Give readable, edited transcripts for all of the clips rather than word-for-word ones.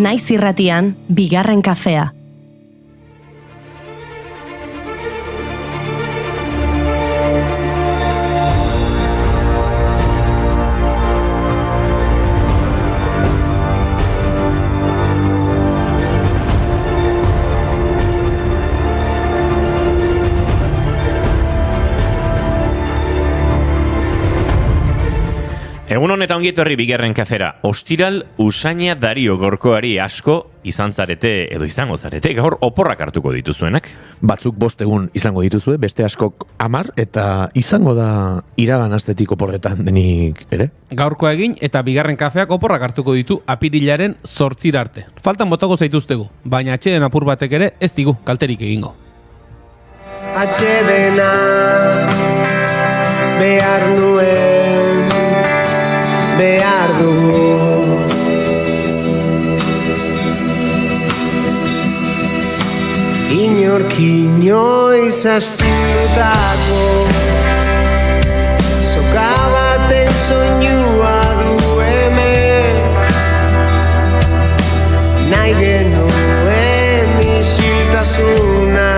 Naiz irratian, bigarren kafea. Egun honetan ongi etorri bigarren kafera. Ostiral usaina Dario Gorkoari asko izan zarete edo izango zarete, gaur oporrak hartuko dituzuenak. Batzuk 5 egun izango dituzue, beste askok 10 eta izango da iragan astetik oporretan denik ere. Gaurkoa egin eta bigarren kafeak oporrak hartuko ditu apirilaren 8 arte. Faltan botako zaituztegu, baina atxeden apur batek ere ez digu kalterik egingo. Atxedena behar nuen, behar dugu. Inork inoiz astutako soka baten soinua du hemen, nahi genuen isiltasuna.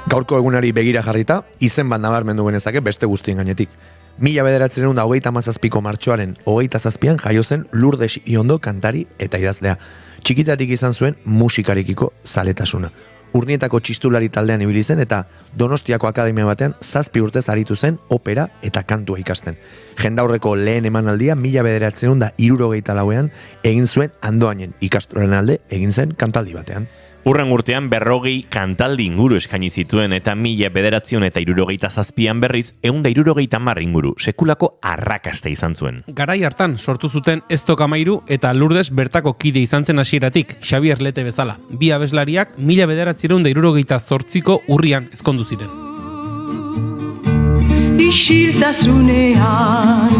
Gaurko egunari begira jarrita, izen bat nabarmendu genezake beste guztien gainetik. 1997ko martxoaren 27an jaio zen Lourdes Iondo kantari eta idazlea. Txikitatik izan zuen musikarekiko zaletasuna. Urnietako txistulari taldean ibili zen eta Donostiako akademia batean 7 urtez aritu zen opera eta kantua ikasten. Jendaurreko lehen emanaldia 1974ean egin zuen Andoainen, ikastolen alde egin zen kantaldi batean. Urren urtean 40 kantaldi inguru eskaini zituen eta 1977an berriz 170 inguru sekulako arrakasta izan zuen. Garai hartan sortu zuten Estok Amairu eta Lourdes bertako kide izan zen hasieratik, Xabier Lete bezala. Bi abeslariak 1978ko urrian ezkondu ziren. Isiltasunean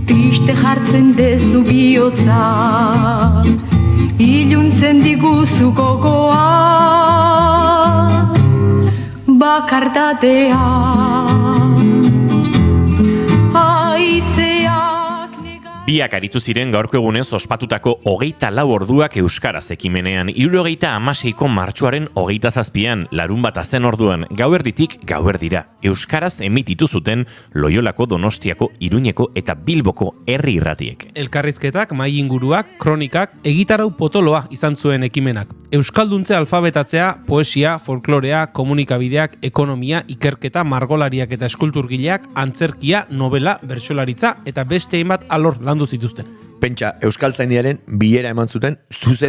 triste jartzen dezu bihotza, iluntzen diguzu gogoa, bakardatea. Biak aritu ziren gaurko egunez ospatutako 24 orduak euskaraz ekimenean, 76ko martxoaren 27an, larunbata zen orduan, gauerditik gauerdira. Euskaraz emititu zuten Loiolako, Donostiako, Iruñeko eta Bilboko herri irratiek. Elkarrizketak, mahai inguruak, kronikak, egitarau potoloa izan zuen ekimenak. Euskalduntze alfabetatzea, poesia, folklorea, komunikabideak, ekonomia, ikerketa, margolariak eta eskulturgileak, antzerkia, novela, bertsolaritza eta beste hainbat alor landu zituzten. Pentsa, Euskaltzaindiaren bilera eman zuten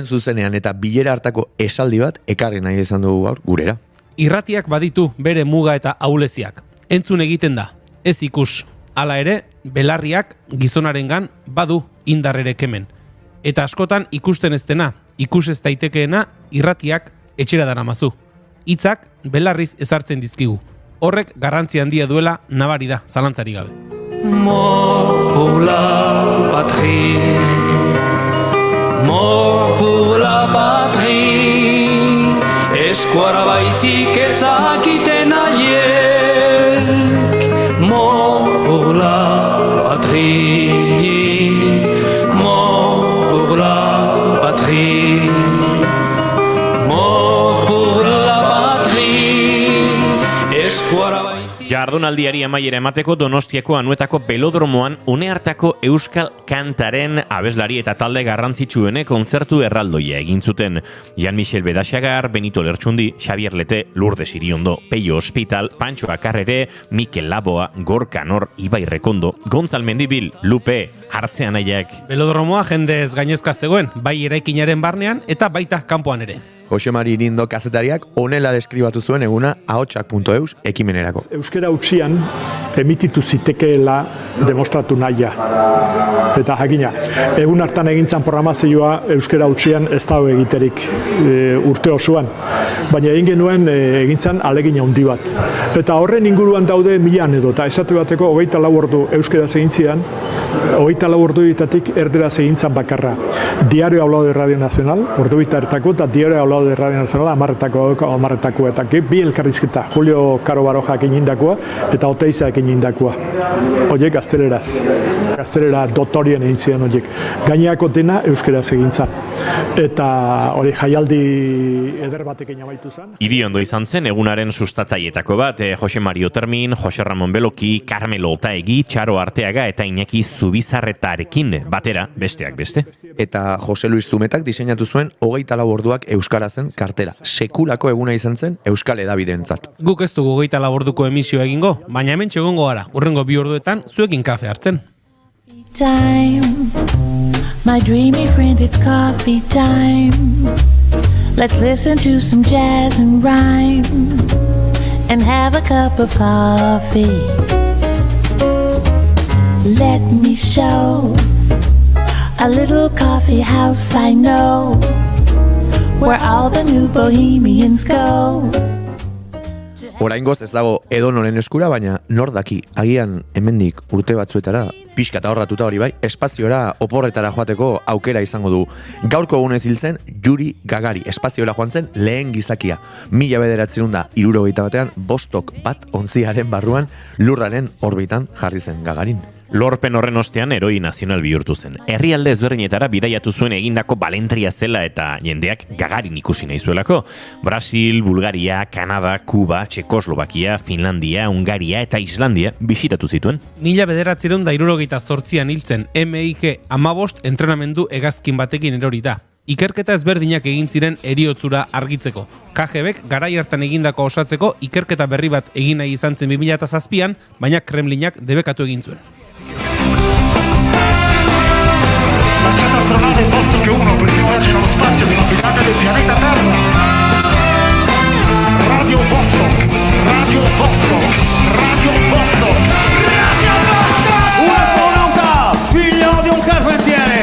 zuzenean eta bilera hartako esaldi bat ekarri nahi izan dugu gaur gurera. Irratiak baditu bere muga eta ahuleziak. Entzun egiten da, ez ikus. Hala ere, belarriak gizonarengan badu indarrere kemen. Eta askotan ikusten ez dena, ikus ez daitekeena irratiak etxera daramazu. Hitzak belarriz ezartzen dizkigu. Horrek garrantzi handia duela nabari da, zalantzari gabe. Mort pour la patrie, mort pour la patrie, eskuara baizik etzakiten haiek. Mort pour la patrie, mort pour la patrie, mort pour la patrie, eskuara baizik. Jardunaldiari amaiera emateko Donostiako Anoetako belodromoan une hartako euskal kantaren abeslari eta talde garrantzitsuene kontzertu erraldoia egin zuten. Jean-Michel Bedaxagar, Benito Lertxundi, Xabier Lete, Lourdes Iriondo, Peio Hospital, Pancho Akarrere, Mikel Laboa, Gorka Nor, Ibai Rekondo, Gonzal Mendibil, Lupe, Hartzean aiak. Belodromoa jendez gainezka zegoen, bai eraikinaren barnean eta baita kanpoan ere. Jose Mari Irindo kazetariak honela deskribatu zuen eguna ahotsak.eus ekimenerako. Euskara utzian emititu zitekeela demostratu nahia. Eta jakina, egun hartan egintzan programazioa euskara utzian ez dago egiterik urte osoan. Baina egin genuen egintzan alegin handi bat. Eta horren inguruan daude 1000 anedota. Esate bateko 24 ordu euskaraz egin zian, 24 orduetatik erderaz egintzan bakarra. Diario Hablado de Radio Nacional, ordu bitartako, eta Diario Hablado Lau de Radio Nacionala, amarretako, eta bi elkarrizketa, Julio Caro Barojak egindakoa, eta Oteizak egindakoa. Horiek gazteleraz. Gaztelera dotorien egin ziren horiek. Gaineako dena euskeraz egin zan. Eta hori jaialdi eder batekin amaitu zen. Hiri ondo izan zen egunaren sustatzaietako bat, Jose Mario Termin, Jose Ramon Beloki, Carmelo Otaegi, Txaro Arteaga eta Iñaki Zubizarretarekin batera, besteak beste. Eta Jose Luis Zumetak diseinatu zuen 24 orduak euskarazen kartela. Sekulako eguna izan zen euskal hedabideentzat. Guk ez dugu 24 orduko emisioa egingo, baina hementxe egongo gara, hurrengo 2 orduetan zuekin kafe hartzen. Time, my dreamy friend, it's coffee time. Let's listen to some jazz and rhyme and have a cup of coffee. Let me show a little coffee house I know where all the new bohemians go. Oraingoz ez dago edonoren eskura, baina nor daki, agian hemendik urte batzuetara, pixka eta horratuta hori bai, espaziora oporretara joateko aukera izango du. Gaurko egunez hil zen Yuri Gagari, espaziora joan zen lehen gizakia. 1961 bostok bat ontziaren barruan lurraren orbitan jarri zen Gagarin. Lorpen horren ostean heroi nazional bihurtu zen. Herrialde ezberdinetara bidaiatu zuen egindako balentria zela eta jendeak Gagarin ikusi nahi zuelako. Brasil, Bulgaria, Kanada, Kuba, Txekoslovakia, Finlandia, Hungaria eta Islandia bisitatu zituen. 1978an hiltzen MIG 15 entrenamendu hegazkin batekin erorita. Ikerketa ezberdinak egin ziren heriotzura argitzeko. KGBek garai hartan egindako osatzeko ikerketa berri bat egin nahi izan zen 2007an, baina Kremlinak debekatu egin zuen. Lanciata astronave Vostok 1 per primo viaggio nello spazio di una pilota del pianeta Terra. Radio Vostok, Radio Vostok, Radio Vostok. Radio Vostok! Un astronauta, figlio di un carpentiere.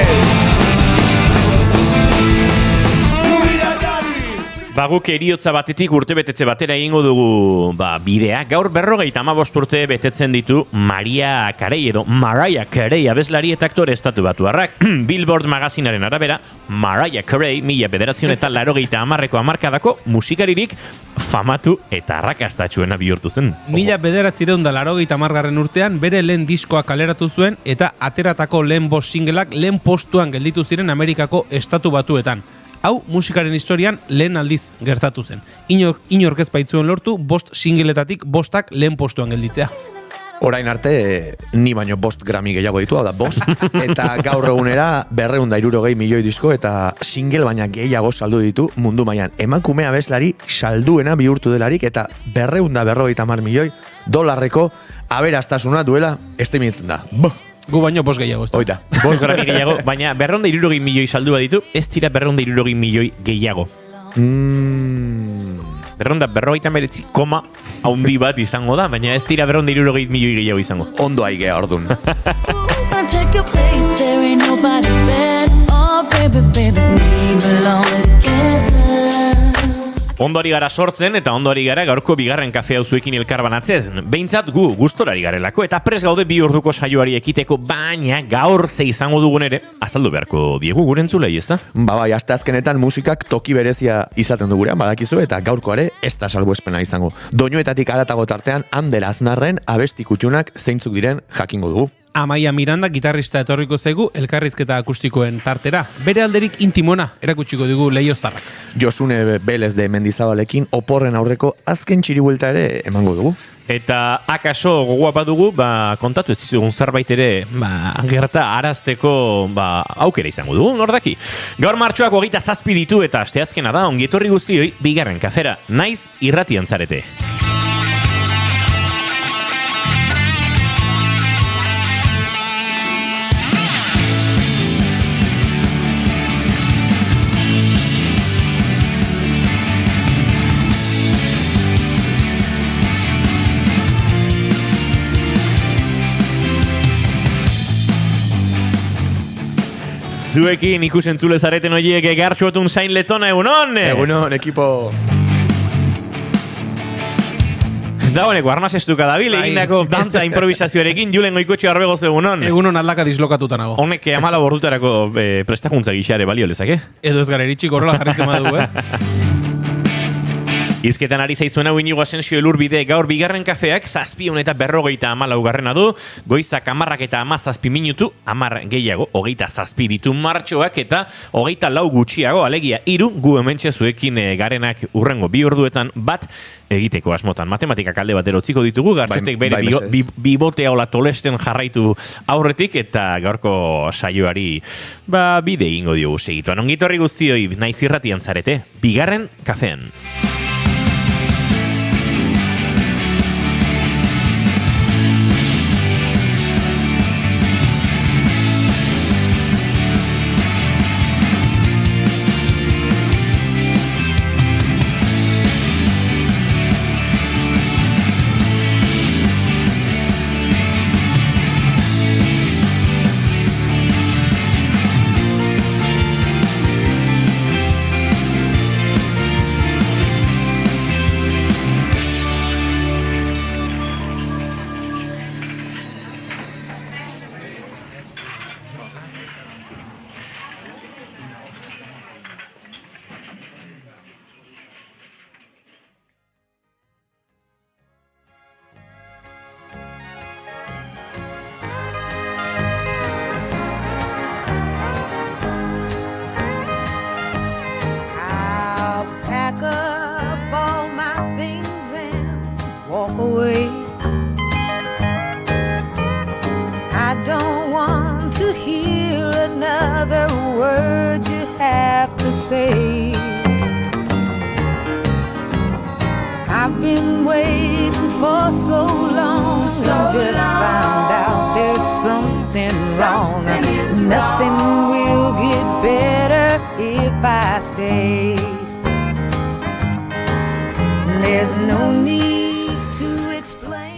Baguk eriotza batetik urtebetetze batera egingo dugu bidea. Gaur 55 urte betetzen ditu Mariah Carey abeslari eta aktore estatubatuarrak. Billboard magazinaren arabera, Mariah Carey 1980ko hamarkadako musikaririk famatu eta arrakastatsuena bihurtu zen. 1980 urtean bere lehen diskoa kaleratu zuen eta ateratako lehen bost singleak lehen postuan gelditu ziren Amerikako estatu batuetan. Hau musikaren historian lehen aldiz gertatu zen. Inork ez baitzuen lortu, 5 singletatik 5 lehen postuan gelditzea. Orain arte, ni baino 5 Grammy gehiago ditu, hau da 5, eta gaur egunera 260 milioi disko eta single baina gehiago saldu ditu mundu mailan. Emakume abeslari salduena bihurtu delarik eta 250 milioi dolarreko aberastasuna duela estimitzen da. Gu baino 5 gehiago. Oita. 5 Grammy gehiago, baina 260 milioi saldua ditu, ez dira 260 milioi gehiago. 259 koma haundi bat izango da, baina ez dira 260 milioi gehiago izango. Ondo aigea ordun. Ondoari gara sortzen eta ondoari gara gaurko bigarren kafe hau zuekin elkarbanatzen. Behintzat gu gustorari garelako eta pres gaude 2 orduko saioari ekiteko, baina gaur ze izango dugun ere azaldu beharko diegu gure entzulei, ezta? Bai, asteazkenetan musikak toki berezia izaten du gurean, badakizu, eta gaurko ere ez da salbuespena izango. Doinuetatik haratago tartean Ander Aznarren abesti kutxunak zeintzuk diren jakingo dugu. Amaia Miranda gitarrista etorriko zaigu elkarrizketa akustikoen tartera. Bere alderik intimona erakutsiko dugu Leioztarrak. Josune Belez de Mendizabalekin oporren aurreko azken txiribuelta ere emango dugu. Eta akaso gogoa badugu, kontatu ez dizugun zerbait ere, gerta arazteko aukera izango dugu, nordaki. Gaur martxoak 27 ditu eta asteazkena da, ongietorri guztioi bigarren kafera, naiz irratian zarete. Zuekin ikusentzule zareten horiek egartxuatun zain letona, egunon! Egunon, ekipo! Dagoeneko, arnazestuka dabil, egindako dantza improvisazioarekin, Julen Goikotxe Arbegoz egunon. Egunon aldaka dislokatuta nago. Honek 14 ordutarako prestakuntza gixare balio lezake? Edo ez gara eritxik horrela jarritzen badugu, Izketan ari zaizuen hau Inigo Asensio Elurbide gaur bigarren kafeak 7:40 garrena du, goizak 10 eta 17 minutu, 10 gehiago, 27 ditu martxoak eta 24 gutxiago, alegia 3 gu hementxe zuekin garenak urrengo 2 orduetan bat egiteko asmotan. Matematikak alde batero utziko ditugu, Gartxotek bere bibotea hola tolesten jarraitu aurretik eta gaurko saioari bide egingo diogu segituan. Ongitorri guztioi, naiz irratian zarete, bigarren kafean.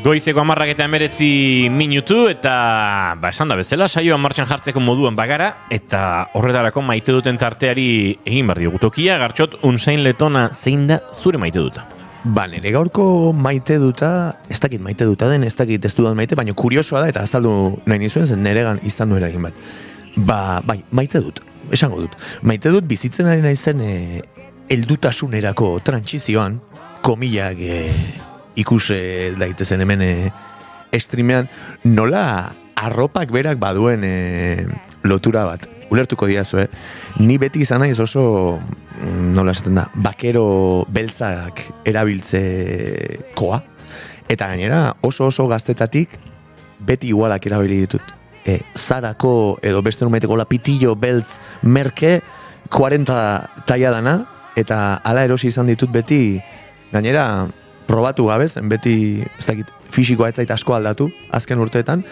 Goizeko 10:19 minutu eta esan da bezala saioan martxan jartzeko moduan bagara eta horretarako maite duten tarteari egin behar diogu tokia. Gartxot, unzain letona zein da zure maite duta? Nire gaurko maite duta, ez dakit maite duta den, ez dakit ez dudan maite, baina kuriosoa da eta azaldu nahi nizuen zen niregan izan duela egin bat. Bai, maite dut, esango dut. Maite dut bizitzen ari naizen heldutasunerako trantsizioan, komillak ikus daitezen hemen streamean, nola arropak berak baduen lotura bat. Ulertuko diazu, Ni beti izan naiz oso, nola esaten da, bakero beltzak erabiltzekoa. Eta gainera oso gaztetatik beti igualak erabili ditut. Zarako edo beste numaiteko la pitillo beltz merke 40 taia dana, eta ala erosi izan ditut beti, gainera probatu gabezen, beti ez dakit, fisikoa ez zait asko aldatu azken urteetan,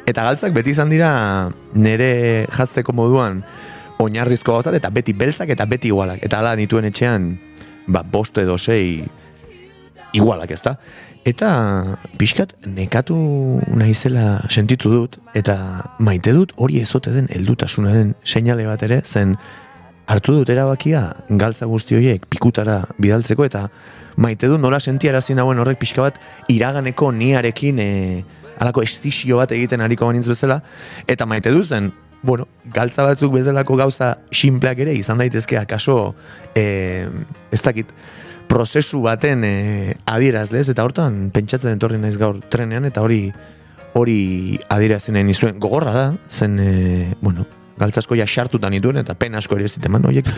eta galtzak beti izan dira nire jazteko moduan oinarrizko gauzat, eta beti beltzak eta beti igualak, eta ala nituen etxean 5 edo 6 igualak, ezta? Eta pixkat nekatu naizela sentitu dut, eta maite dut hori ezote den heldutasunaren seinale bat ere, zen hartu dut erabakia galtza guzti horiek pikutara bidaltzeko, eta maite dut nola sentiarazi nagoen horrek pixka bat iraganeko niarekin alako estizio bat egiten hariko banintz bezala, eta maite dut zen, galtza batzuk bezalako gauza sinpleak ere izan daitezke akaso ez dakit, prozesu baten adierazlez, eta hortan pentsatzen etorri naiz gaur trenean, eta hori adierazien nahi nizuen gogorra da, zen, galtzasko ja sartutan nituen, eta pen asko ere ez diteman, horiek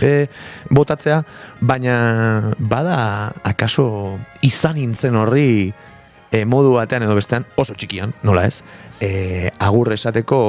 botatzea, baina bada akaso izan nintzen horri modu batean edo bestean, oso txikian, nola ez, agur esateko,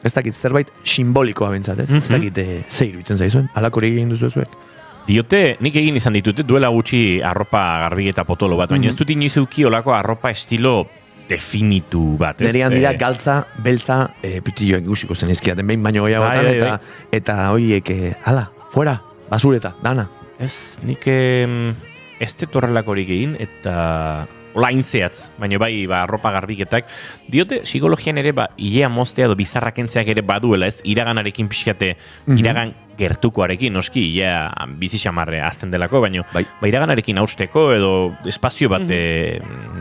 ez dakit zerbait simbolikoa bentsat, ez dakit zeiru itzen zaizuen, alakori egin duzu ezuek. Diote, nik egin izan ditut, duela gutxi arropa garbi eta potolo bat, baina ez dut inoiz euki olako arropa estilo definitu bat, ez? Nerean dira galtza, beltza, pitilloek guziko zen izkiaten, behin baino goiagotan, eta horiek, ala, fuera, basureta, dana. Ez, nik ez detorrelakorik egin, eta olain zehatz, baina bai, arropa garbiketak. Diote, psikologian ere, ilea moztea edo bizarrakentzeak ere baduela, ez? Iraganarekin pixkate, iragan gertukoarekin, noski, ja bizi xamarre azten delako, baina iraganarekin hausteko edo espazio bat,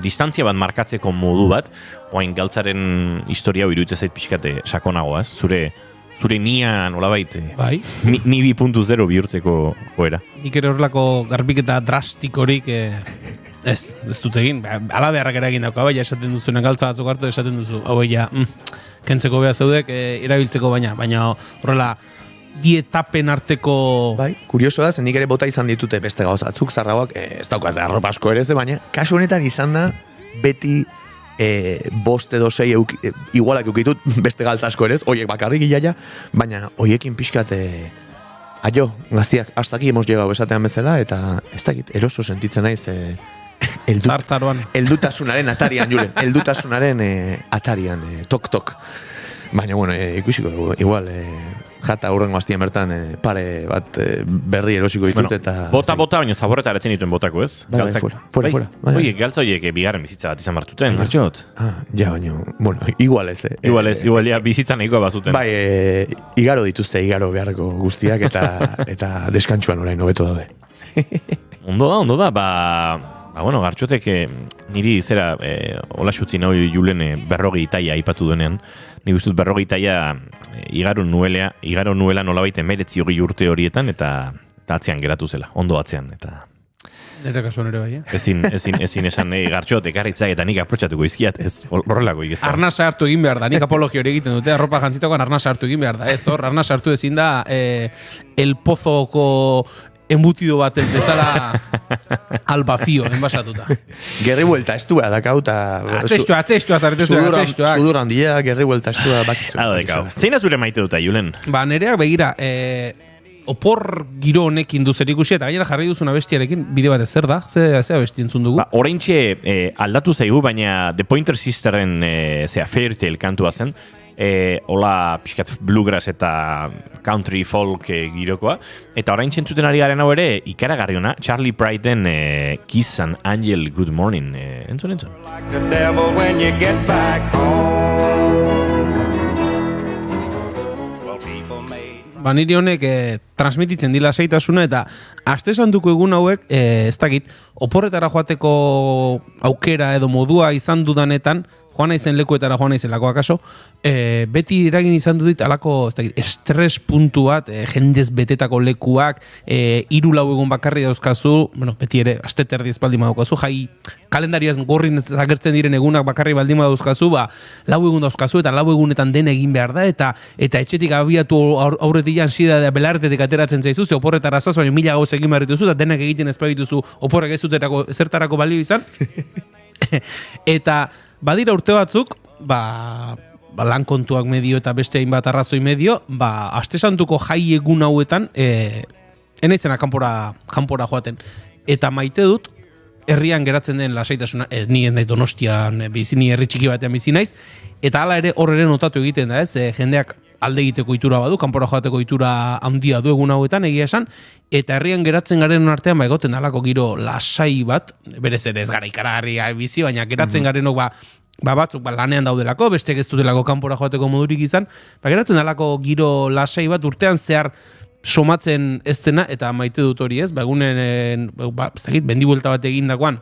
distantzia bat markatzeko modu bat, oain galtzaren historia hau iruditzen zait pixkate sakonagoaz, zure nia nolabait ni 2.0 bihurtzeko joera. Nik ere horrelako garbiketa drastikorik ez dut egin. Ala beharrak eragin dauka, esaten duzunen galtza batzuk hartu, esaten duzu, hau kentzeko beha zeudek erabiltzeko baina horrela bi etapen arteko... Kurioso da, nik ere bota izan ditute beste gauza batzuk, zarragoak, ez daukat arropa asko ere ze, baina kasu honetan izan da beti bost edo sei igualak eukitut beste galtza asko ere ez, oiek bakarrik iaia, baina oiekin pixkat aio, gaztiak, hasta aquí hemos llegado esatean bezala, eta ez dakit, eroso sentitzen naiz zartzaroan. Heldutasunaren atarian, Julen, heldutasunaren atarian, tok-tok. Baina, bueno, ikusiko, igual, jata hurrengo aztien bertan pare bat berri erosiko ditut eta... Bota, baina zaborreta eretzen dituen botako, ez? Fuera. Oie, galtza horiek bigarren bizitza bat izan bartuten, martxot? Ja, baina, bueno, igual ez, Igual ja, bizitza nahikoa bazuten. Igaro dituzte, igaro beharreko guztiak eta deskantsuan orain hobeto daude. Ondo da, bueno, Gartxotek niri zera hola xutzi nahi Julen berrogei taia aipatu denean, nik ustut berrogei taia igaro nuela nolabait 19 urte horietan eta atzean geratu zela, ondo atzean, eta... Eta kasuan ere bai, Ezin esan Gartxotek harritzak eta nik aprotxatuko izkiat, ez horrelako igezan. Arnasa hartu egin behar da, nik apologia hori egiten dute, arropa jantzitakoan arnasa hartu egin behar da, ez hor, arnasa hartu ezin da el pozoko embutido bat bezala al vacío, enbasatuta. Gerri vuelta estua dakauta. Atzestua zarete Sudur handia, gerri vuelta estua bakizu. Zein azure maite duta, Julen? Nereak begira, opor giro honekin du zerikusi eta gainera jarri duzuna bestiarekin bide bat zer da? Ze abesti entzun dugu? Oraintxe aldatu zaigu, baina The Pointer Sisteren Fairy Tale kantua zen. Hola pixkat bluegrass eta country folk girokoa. Eta orain txentzuten ari garen hau ere, ikaragarriona, Charlie Priden Kiss an Angel Good Morning. Entzun. Like the devil when you get back home. Niri honek transmititzen dila zeitasuna eta aste santuko egun hauek, ez dakit, oporretara joateko aukera edo modua izan dudanetan, joan naizen lekuetara joan naizelako akaso, beti eragin izan dut alako estres puntu bat, jendez betetako lekuak, 3-4 egun bakarri dauzkazu, beti ere, aste terdi espaldi madaukazu, jai kalendariaz gorrin agertzen diren egunak bakarri baldin dauzkazu, 4 egun dauzkazu eta 4 egunetan den egin behar da, eta etxetik abiatu aurretian sida da belartetik ateratzen zaizu, ze oporretara zoaz, baina 1000 gauz egin behar dituzu, eta denak egiten ezpagituzu oporrek ez zuterako zertarako balio izan, eta badira urte batzuk, lan kontuak medio eta beste hainbat arrazoi medio, aste santuko jai egun hauetan, enaizena kanpora joaten. Eta maite dut, herrian geratzen den lasaitasuna, ni ez naiz Donostian bizi, ni herri txiki batean bizi naiz, eta hala ere hor ere notatu egiten da, ez? Jendeak alde egiteko itura badu, kanpora joateko itura handia du egun hauetan, egia esan, eta herrian geratzen garen artean egoten dalako giro lasai bat, berez ere ez gara ikaragarri bizi, baina geratzen garenok batzuk lanean daudelako, beste ez dutelako kanpora joateko modurik izan, geratzen dalako giro lasai bat urtean zehar somatzen ez dena, eta maite dut hori ez, egunen, ez dakit, bendibuelta bat egindakoan,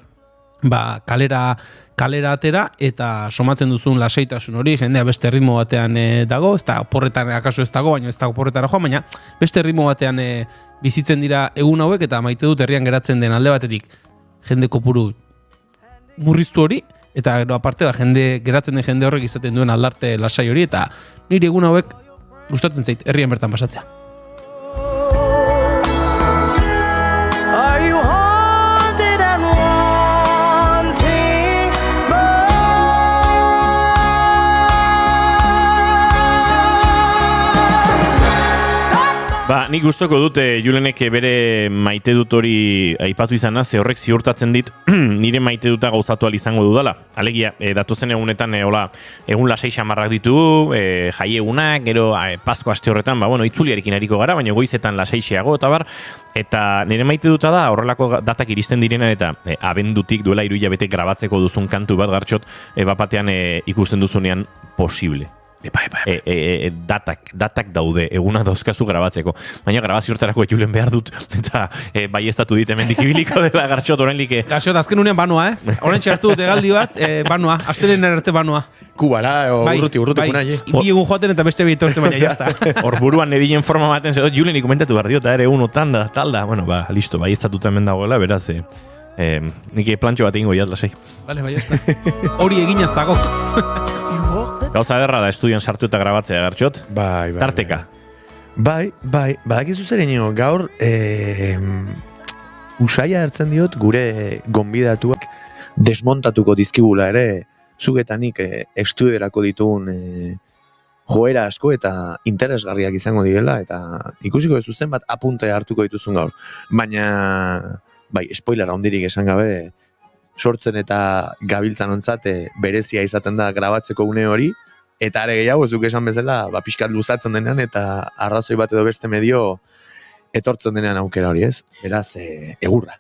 kalera atera eta somatzen duzun lasaitasun hori, jendea beste ritmo batean dago, ez da oporretan akaso ez dago, baina ez da oporretara joan, baina beste ritmo batean bizitzen dira egun hauek, eta maite dut herrian geratzen den alde batetik jende kopuru murriztu hori, eta gero aparte geratzen den jende horrek izaten duen aldarte lasai hori, eta nire egun hauek gustatzen zait herrian bertan pasatzea. Are you haunted and wanting Nik gustoko dute Julenek bere maite dut hori aipatu izana, ze horrek ziurtatzen dit nire maite duta gauzatu izango dudala. Alegia, datozen egunetan egun lasai xamarrak ditu, jai egunak, gero Pasko aste horretan, itzuliarekin ariko gara, baina goizetan lasaixeago eta nire maite duta da horrelako datak iristen direnan eta abendutik duela 3 hilabete grabatzeko duzun kantu bat Gartxot, bapatean ikusten duzunean posible. datak daude, eguna dauzkazu grabatzeko. Baina grabazio hortarako Julen behar dut, eta bai estatu dit hemendik ibiliko dela Gartxot, oraindik. Gartxot, azken unean banoa, Orain txartu dut egaldi bat, banoa, astelen arte banoa. Kubara, urruti kuna, Bi egun joaten eta beste bitortzen baina jazta. Hor buruan edilen forma baten zedot, Juleni komentatu behar diota, uno talda, bueno, listo, bai estatuta hemen dagoela, beraz, nik plantxo bat egingo jat, lasai. Vale, bai jazta. Hori egina zagot. Gauza derra da estudian sartu eta grabatzea, Gartxot? Bai. Tarteka. Bai, badakizu zerenio, gaur usaia hartzen diot gure gonbidatuak desmontatuko dizkigula ere, zugetanik estudiorako ditugun joera asko eta interesgarriak izango direla, eta ikusiko ez zenbat apunte hartuko dituzun gaur. Baina, bai, spoiler handirik esan gabe, sortzen eta gabiltzan ontzat berezia izaten da grabatzeko une hori, eta are gehiago ez duk esan bezala, pixkat luzatzen denean, eta arrazoi bat edo beste medio etortzen denean aukera hori, ez? Beraz, egurra.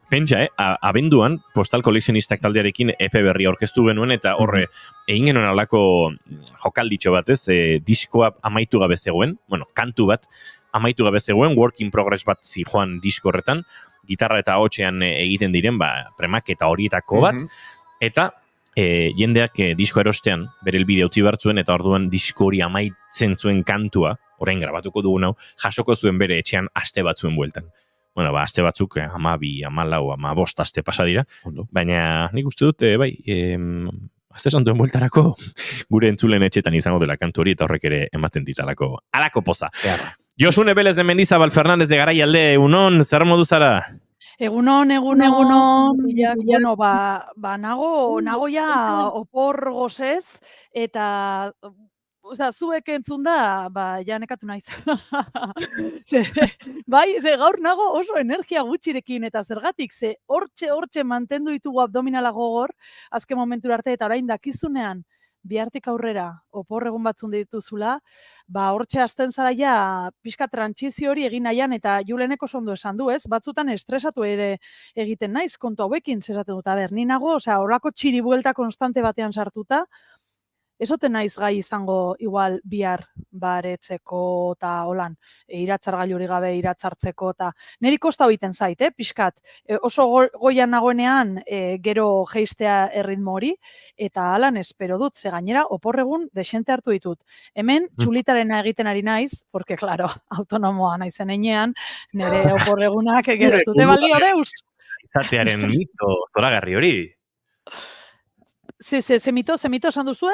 Pentsa, abenduan, Postal Kolekzionistak taldearekin EP berria aurkeztu genuen, eta horre, egin genuen alako jokalditxo bat, ez? Diskoa amaitu gabe zegoen, kantu bat amaitu gabe zegoen, work in progress bat zijoan disko horretan, gitarra eta hotxean egiten diren, premak eta horietako bat, eta jendeak disko erostean, bere elbide utzi bartzuen, eta orduan disko hori amaitzen zuen kantua, orain grabatuko dugun hau, jasoko zuen bere etxean aste batzuen bueltan. Bueno, aste batzuk, 12, 14, 15 aste pasa dira, baina nik uste dut, aste santuen bueltarako gure entzulen etxetan izango dela kantu hori, eta horrek ere ematen ditalako alako poza. Josune Belez de Mendizabal Fernández de Garaialde, unon, zer modu zara? Egunon. Bueno, nago ja opor gozez, eta zuek entzun da, ja nekatu naiz. Bai, gaur nago oso energia gutxirekin, eta zergatik, hortxe mantendu ditugu abdominala gogor, azken momentura arte, eta orain dakizunean, bihartik aurrera, opor egun batzun dituzula, hortxe hasten zara ja, pixka trantsizio hori egin nahian, eta Juleneko ondo esan du, ez? Batzutan estresatu ere egiten naiz, kontu hauekin, zesaten dut, ni nago, horlako txiri buelta konstante batean sartuta, esoten naiz gai izango igual bihar baretzeko eta holan, iratzargailuri gabe iratzartzeko eta niri kosta egiten zait, pixkat. Oso goian nagoenean gero geistea erritmo hori eta halan espero dut, ze gainera oporregun desente hartu ditut. Hemen txulitarena egiten ari naiz, porque claro, autonomoa naizen einean, nire oporregunak gero ez dute balio deus. Izatearen mito zoragarri hori. Ze mito esan duzue?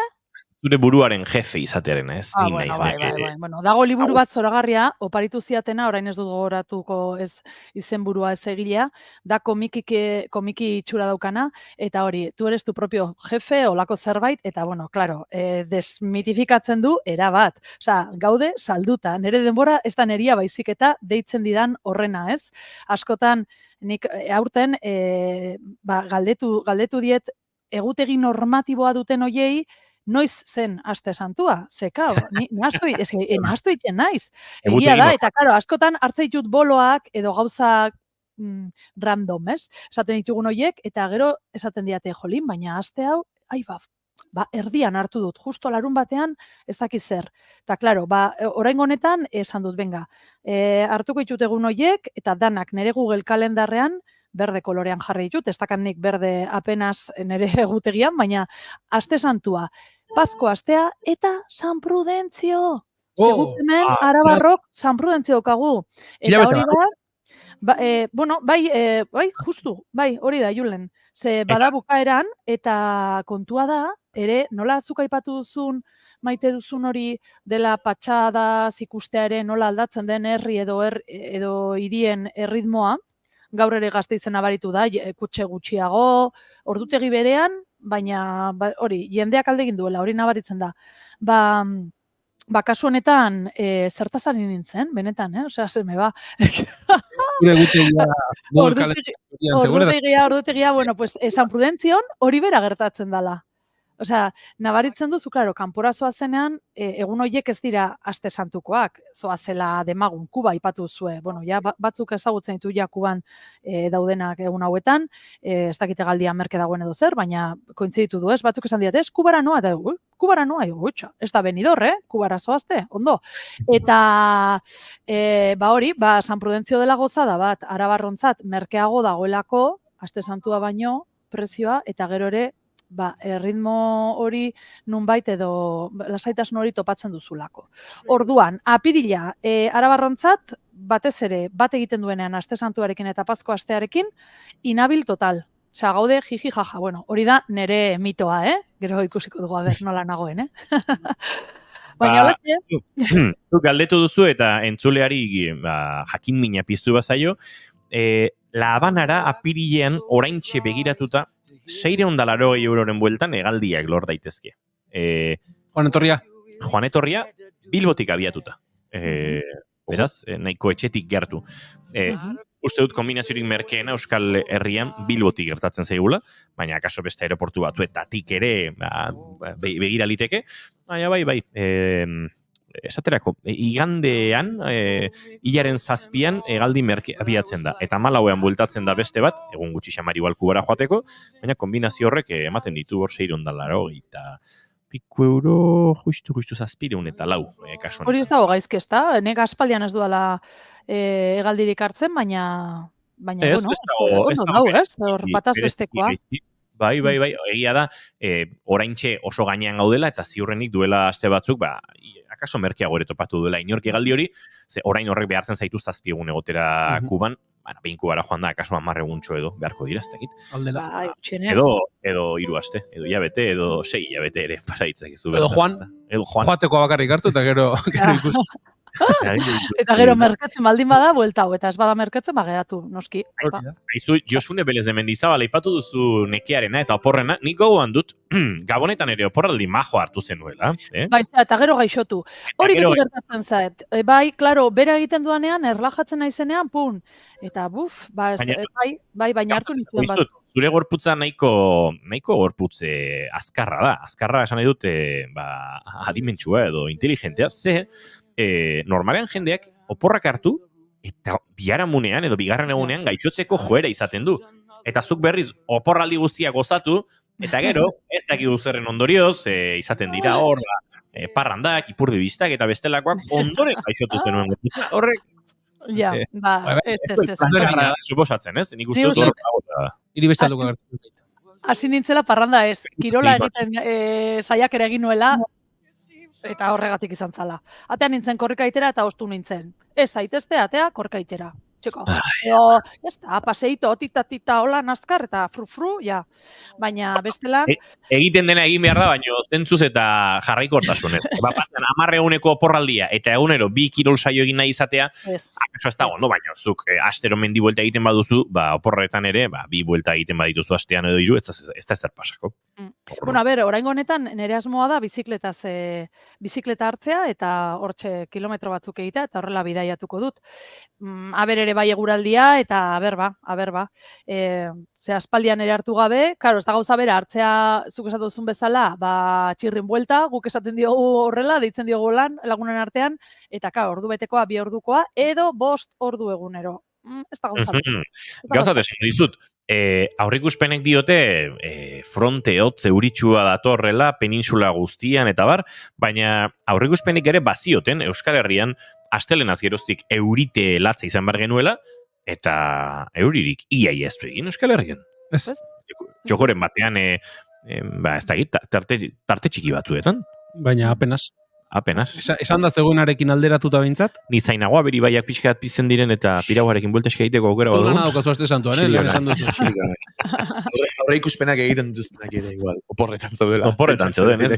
Zure buruaren jefe izatearen, ez? Bai. Dago liburu bat zoragarria, oparitu ziatena, orain ez dut gogoratuko izen burua ez egilea, da komiki itxura daukana, eta hori, tu eres tu propio jefe, olako zerbait, eta bueno, claro, desmitifikatzen du erabat. Osea, gaude salduta, nire denbora ez da neria baizik eta deitzen didan horrena, ez? Askotan, nik aurten galdetu diet egutegi normatiboa duten hoiei, noiz zen aste santua, zekao, nahastu egiten naiz. Egia da, eta claro, askotan hartzen ditut boloak edo gauzak random, ez? Esaten ditugun hoiek, eta gero esaten diate jolin, baina aste hau, erdian hartu dut, justo larun batean ez dakiz zer. Eta claro, oraingo honetan esan dut, benga, hartuko ditut egun hoiek, eta danak nire Google kalendarrean, berde kolorean jarri ditut, ez dakan nik berde apenas nire egutegian, baina aste santua, Pasko astea eta San Prudentzio. Segut hemen, Arabarrok San Prudentzio kagu. Eta hori da, justu, hori da, Julen. Ze bada bukaeran, eta kontua da, ere, nola zuk aipatu duzun, maite duzun hori dela patxadaz ikustea ere nola aldatzen den herri edo hirien erritmoa, gaur ere Gasteizen nabaritu da, kutxe gutxiago, ordutegi berean, baina hori, jendeak alde egin duela, hori nabaritzen da. Kasu honetan, zertazari nintzen, benetan, osea, zeme ba. Ordutegia, bueno, pues, San Prudentzion hori bera gertatzen dela. Osea, nabaritzen duzu, klaro, kanporazoa zenean, egun horiek ez dira aste santukoak, zoazela demagun, Kuba ipatu zue. Bueno, ja, batzuk ezagutzen ditu ja Kuban daudenak egun hauetan, ez dakite galdia merke dagoen edo zer, baina kointziditu du ez, batzuk esan diat, Kubara noa, eta Kubara noa, ez da Benidorm, Kubara zoazte, ondo. Eta, hori, San Prudentzio dela gozada bat, arabarrontzat merkeago dagoelako, aste santua baino, prezioa, eta gero ere, ritmo hori nunbait edo lasaitasun hori topatzen duzulako. Orduan, apirila, arabarrontzat, batez ere, bat egiten duenean aste santuarekin eta Pasko astearekin, inabil total. Osea, gaude jiji jaja, bueno, hori da nere mitoa, Gero ikusiko dugu, nola nagoen, Baina holatxe. Zuk galdetu duzu eta entzuleari jakin mina piztu bazaio, La Habanara apirilean oraintxe begiratuta 680 euroren bueltan hegaldiak lor daitezke. Joan etorria Bilbotik abiatuta. Beraz, nahiko etxetik gertu. Uste dut kombinaziorik merkeena Euskal Herrian Bilbotik gertatzen zaigula, baina akaso beste aeroportu batzuetatik ere begira liteke. Baina bai. Esaterako, igandean, hilaren 7an hegaldi merke abiatzen da. Eta 14ean bueltatzen da beste bat, egun gutxi xamari Kubara joateko, baina kombinazio horrek ematen ditu hor 680 eta piku euro justu 700 eta 4 kasu. Hori ez dago gaizki, ez da? Nek aspaldian ez duela hegaldirik hartzen, baina ondo dau, ez? Hor bataz bestekoa. Bai, egia da, oraintxe oso gainean gaudela, eta ziurrenik duela aste batzuk, akaso merkeago ere topatu duela inork hegaldi hori, ze orain horrek behartzen zaitu 7 egun egotera Kuban, behin Kubara joan da, akaso 10 eguntxo edo, beharko dira, ez dakit. Edo 3 aste, edo hilabete, edo 6 hilabete ere pasaitzak izu. Edo joateko bakarrik hartu, eta gero ikusi. Eta gero merkatzen baldin bada, buelta hau, eta ez bada merkatzen, geratu, noski. Aizu, Josune Belez de Mendizabal, aipatu duzu nekearena eta oporrena, nik gogoan dut, Gabonetan ere oporraldi majo hartu zenuela. Eta gero gaixotu. Hori beti gertatzen zait. Bai, klaro, bera egiten duanean, erlajatzen naizenean, pun. Eta baina hartu nituen bat. Zure gorputza nahiko gorputze azkarra da. Azkarra esan nahi dute adimentsua edo inteligentea, ze normalean jendeak oporrak hartu eta biharamunean edo bigarren egunean gaixotzeko joera izaten du. Eta zuk berriz oporraldi guztia gozatu, eta gero, ez dakigu zerren ondorioz, izaten dira hor, parrandak, ipurdi biztak eta bestelakoak ondoren gaixotu zenuen. Horrek, suposatzen, ez? Nik uste dut hor. Iri bestatuko gertu. Hasi nintzela parranda ez. Kirola egiten saiakera egin nuela, eta horregatik izan zala. Atean nintzen korrikaitera eta ostu nintzen. Ez zaitezte atea korrikaitera. Txeko, ez da, paseito, tita, hola, nazkar, eta fru, Baina, bestelan... Egiten dena egin behar da, baina zentzuz eta jarraikortasunez. Bapatzen, 10 eguneko oporraldia, eta egunero, 2 kirol saio egin nahi izatea, akaso ez dago, baina, zuk, astero mendi buelta egiten baduzu, oporretan ere, 2 buelta egiten badituzu astean edo 3, ez da zer pasako. Bueno, oraingo honetan, nire asmoa da, bizikleta hartzea, eta hortxe kilometro batzuk egitea, eta horrela bidaiatuko dut. Ere bai eguraldia, eta aber ba. Ze aspaldian ere hartu gabe, klaro, ez da gauza bera, hartzea, zuk esatu duzun bezala, txirrin buelta, guk esaten diogu horrela, deitzen diogu lagunen artean, eta ordu betekoa, 2 ordukoa, edo 5 ordu egunero. Ez da gauza bera. Gauza desan dizut, aurrikuspenek diote fronte hotz euritsua datorrela, peninsula guztian, eta bar, baina aurrikuspenik ere bazioten, Euskal Herrian, astelenaz geroztik eurite latza izan bar genuela, eta euririk iaia ez du egin Euskal Herrian. Jokoren batean, ez da egit, tarte txiki batzuetan. Baina apenas. Esan da zegoenarekin alderatuta behintzat? Ni zainagoa beri baiak pixkat pizten diren eta pirauarekin buelteska egiteko aukera badu. Zugana daukazu aste santuan, lehen esan duzu. Horre ikuspenak egiten duzpenak ere igual, oporretan zaudela. Oporretan zauden, ez,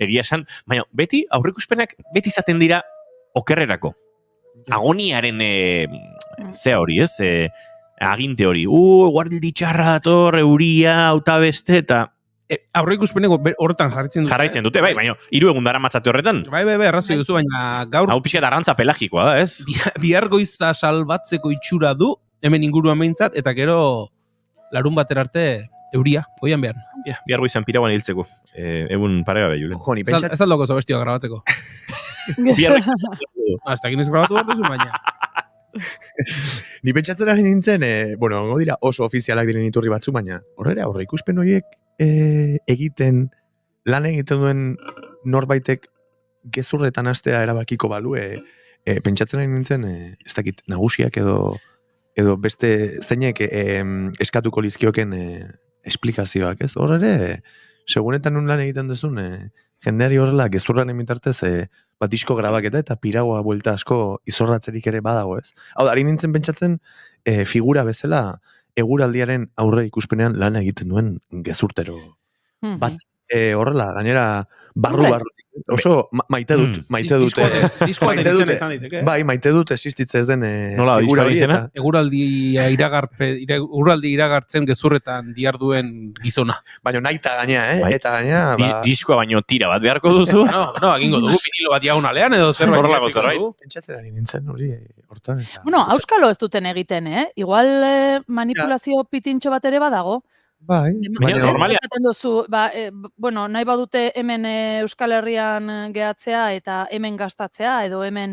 egia esan, baina beti aurreikuspenak beti izaten dira okerrerako. Agoniaren zea hori, ez? Aginte hori. Guardi txarra dator, euria, auta beste, eta... Aurreikuspeneko horretan jarraitzen dute. Jarraitzen dute, baina 3 egun dara matzate horretan. Bai, arrazoi duzu, baina gaur... Hau pixka arrantza pelagikoa da, ez? Bihar goiza salbatzeko itxura du, hemen inguruan behintzat, eta gero larun batera arte euria, goian behar. Bihar goizan pirauan hiltzeko. Egun pare gabe, Julen. Ez aldoko zabestioa grabatzeko. Hasta aquí grabatu behar duzu, baina. Ni pentsatzen ari nintzen, ongo dira oso ofizialak diren iturri batzu, baina horrela aurreikuspen horiek lan egiten duen norbaitek gezurretan hastea erabakiko balu, pentsatzen ari nintzen, ez dakit, nagusiak edo beste zeinek eskatuko lizkioken esplikazioak, ez? Hor ere, segunetan nun lan egiten duzun, jendeari horrela gezurran emitartez, disko grabaketa eta piragoa buelta asko izorratzerik ere badago, ez? Hau, ari nintzen pentsatzen, figura bezala, eguraldiaren aurre ikuspenean lan egiten duen gezurtero bat. Horrela, gainera, barru. Oso maite dut. Diskoa den izan izan diteke. Bai, maite dut existitze ez den figura hori. Eguraldi iragartzen gezurretan diarduen gizona. Baina naita gainea, Eta gainea... Diskoa baino tira bat beharko duzu. No, egingo dugu vinilo bat diagonalean edo zerbait. Horrelako zerbait. Pentsatzen ari nintzen hori hortan. Bueno, auskalo ez duten egiten, Igual manipulazio pitintxo bat ere badago. Bai, normalia. Nahi badute hemen Euskal Herrian gehatzea eta hemen gastatzea, edo hemen,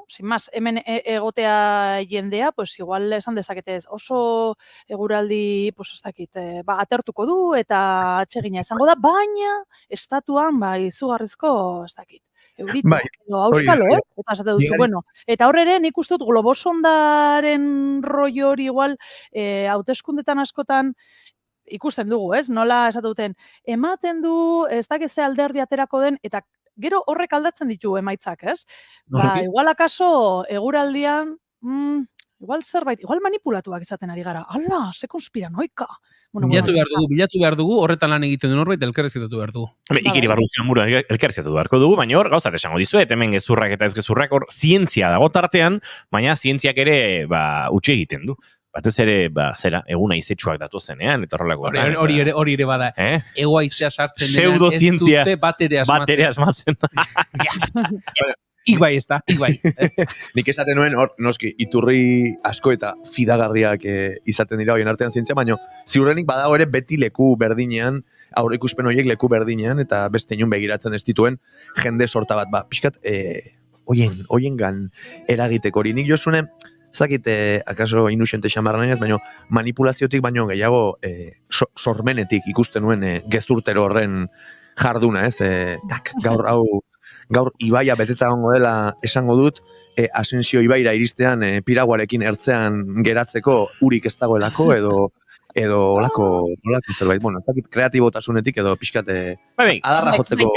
sin más, hemen egotea jendea, pues igual esan dezakete oso eguraldi, pues ez dakit, atertuko du eta atsegina izango da, baina estatuan, izugarrizko, ez dakit. Eurito, edo auskalo, Eta esate duzu, eta horre ere, nik uste dut globosondaren rollo hori igual, hauteskundetan askotan, ikusten dugu, ez? Nola esate duten, ematen du, ez dakit ze alderdi aterako den, eta gero horrek aldatzen ditu emaitzak, ez? Igual akaso, eguraldian, igual manipulatuak izaten ari gara. Ala, ze konspiranoika. Bilatu behar dugu, horretan lan egiten du norbait, elkarrezitatu behar dugu. Ikiri barruzian mura elkarrezitatu beharko dugu, baina hor, gauzat esango dizuet, hemen gezurrak eta ez gezurrak, hor, zientzia dago tartean, baina zientziak ere, utxe egiten du. Batez ere, eguna izetsuak datu zenean, eta horrelako. Hori ere bada, egoa izea sartzen pseudozientzia, ez dute batere asmatzen. Ibai ez da, ibai. Nik esaten nuen, noski, iturri asko eta fidagarriak izaten dira horien artean zientzia, baina ziurrenik badago ere beti leku berdinean, aurre ikuspen horiek leku berdinean, eta beste inun begiratzen ez dituen jende sorta bat, pixkat, hoiengan eragiteko hori. Nik josune, zakit, akaso inusiente xamarra nahiaz, baina manipulaziotik baino gehiago sormenetik ikusten nuen gezurtero horren jarduna, ez? Gaur ibaia beteta gongo dela esango dut, Asensio ibaira iristean piraguarekin ertzean geratzeko urik ez dagoelako edo olako zerbait. Bueno, ez dakit kreatibotasunetik edo pixkate adarra jotzeko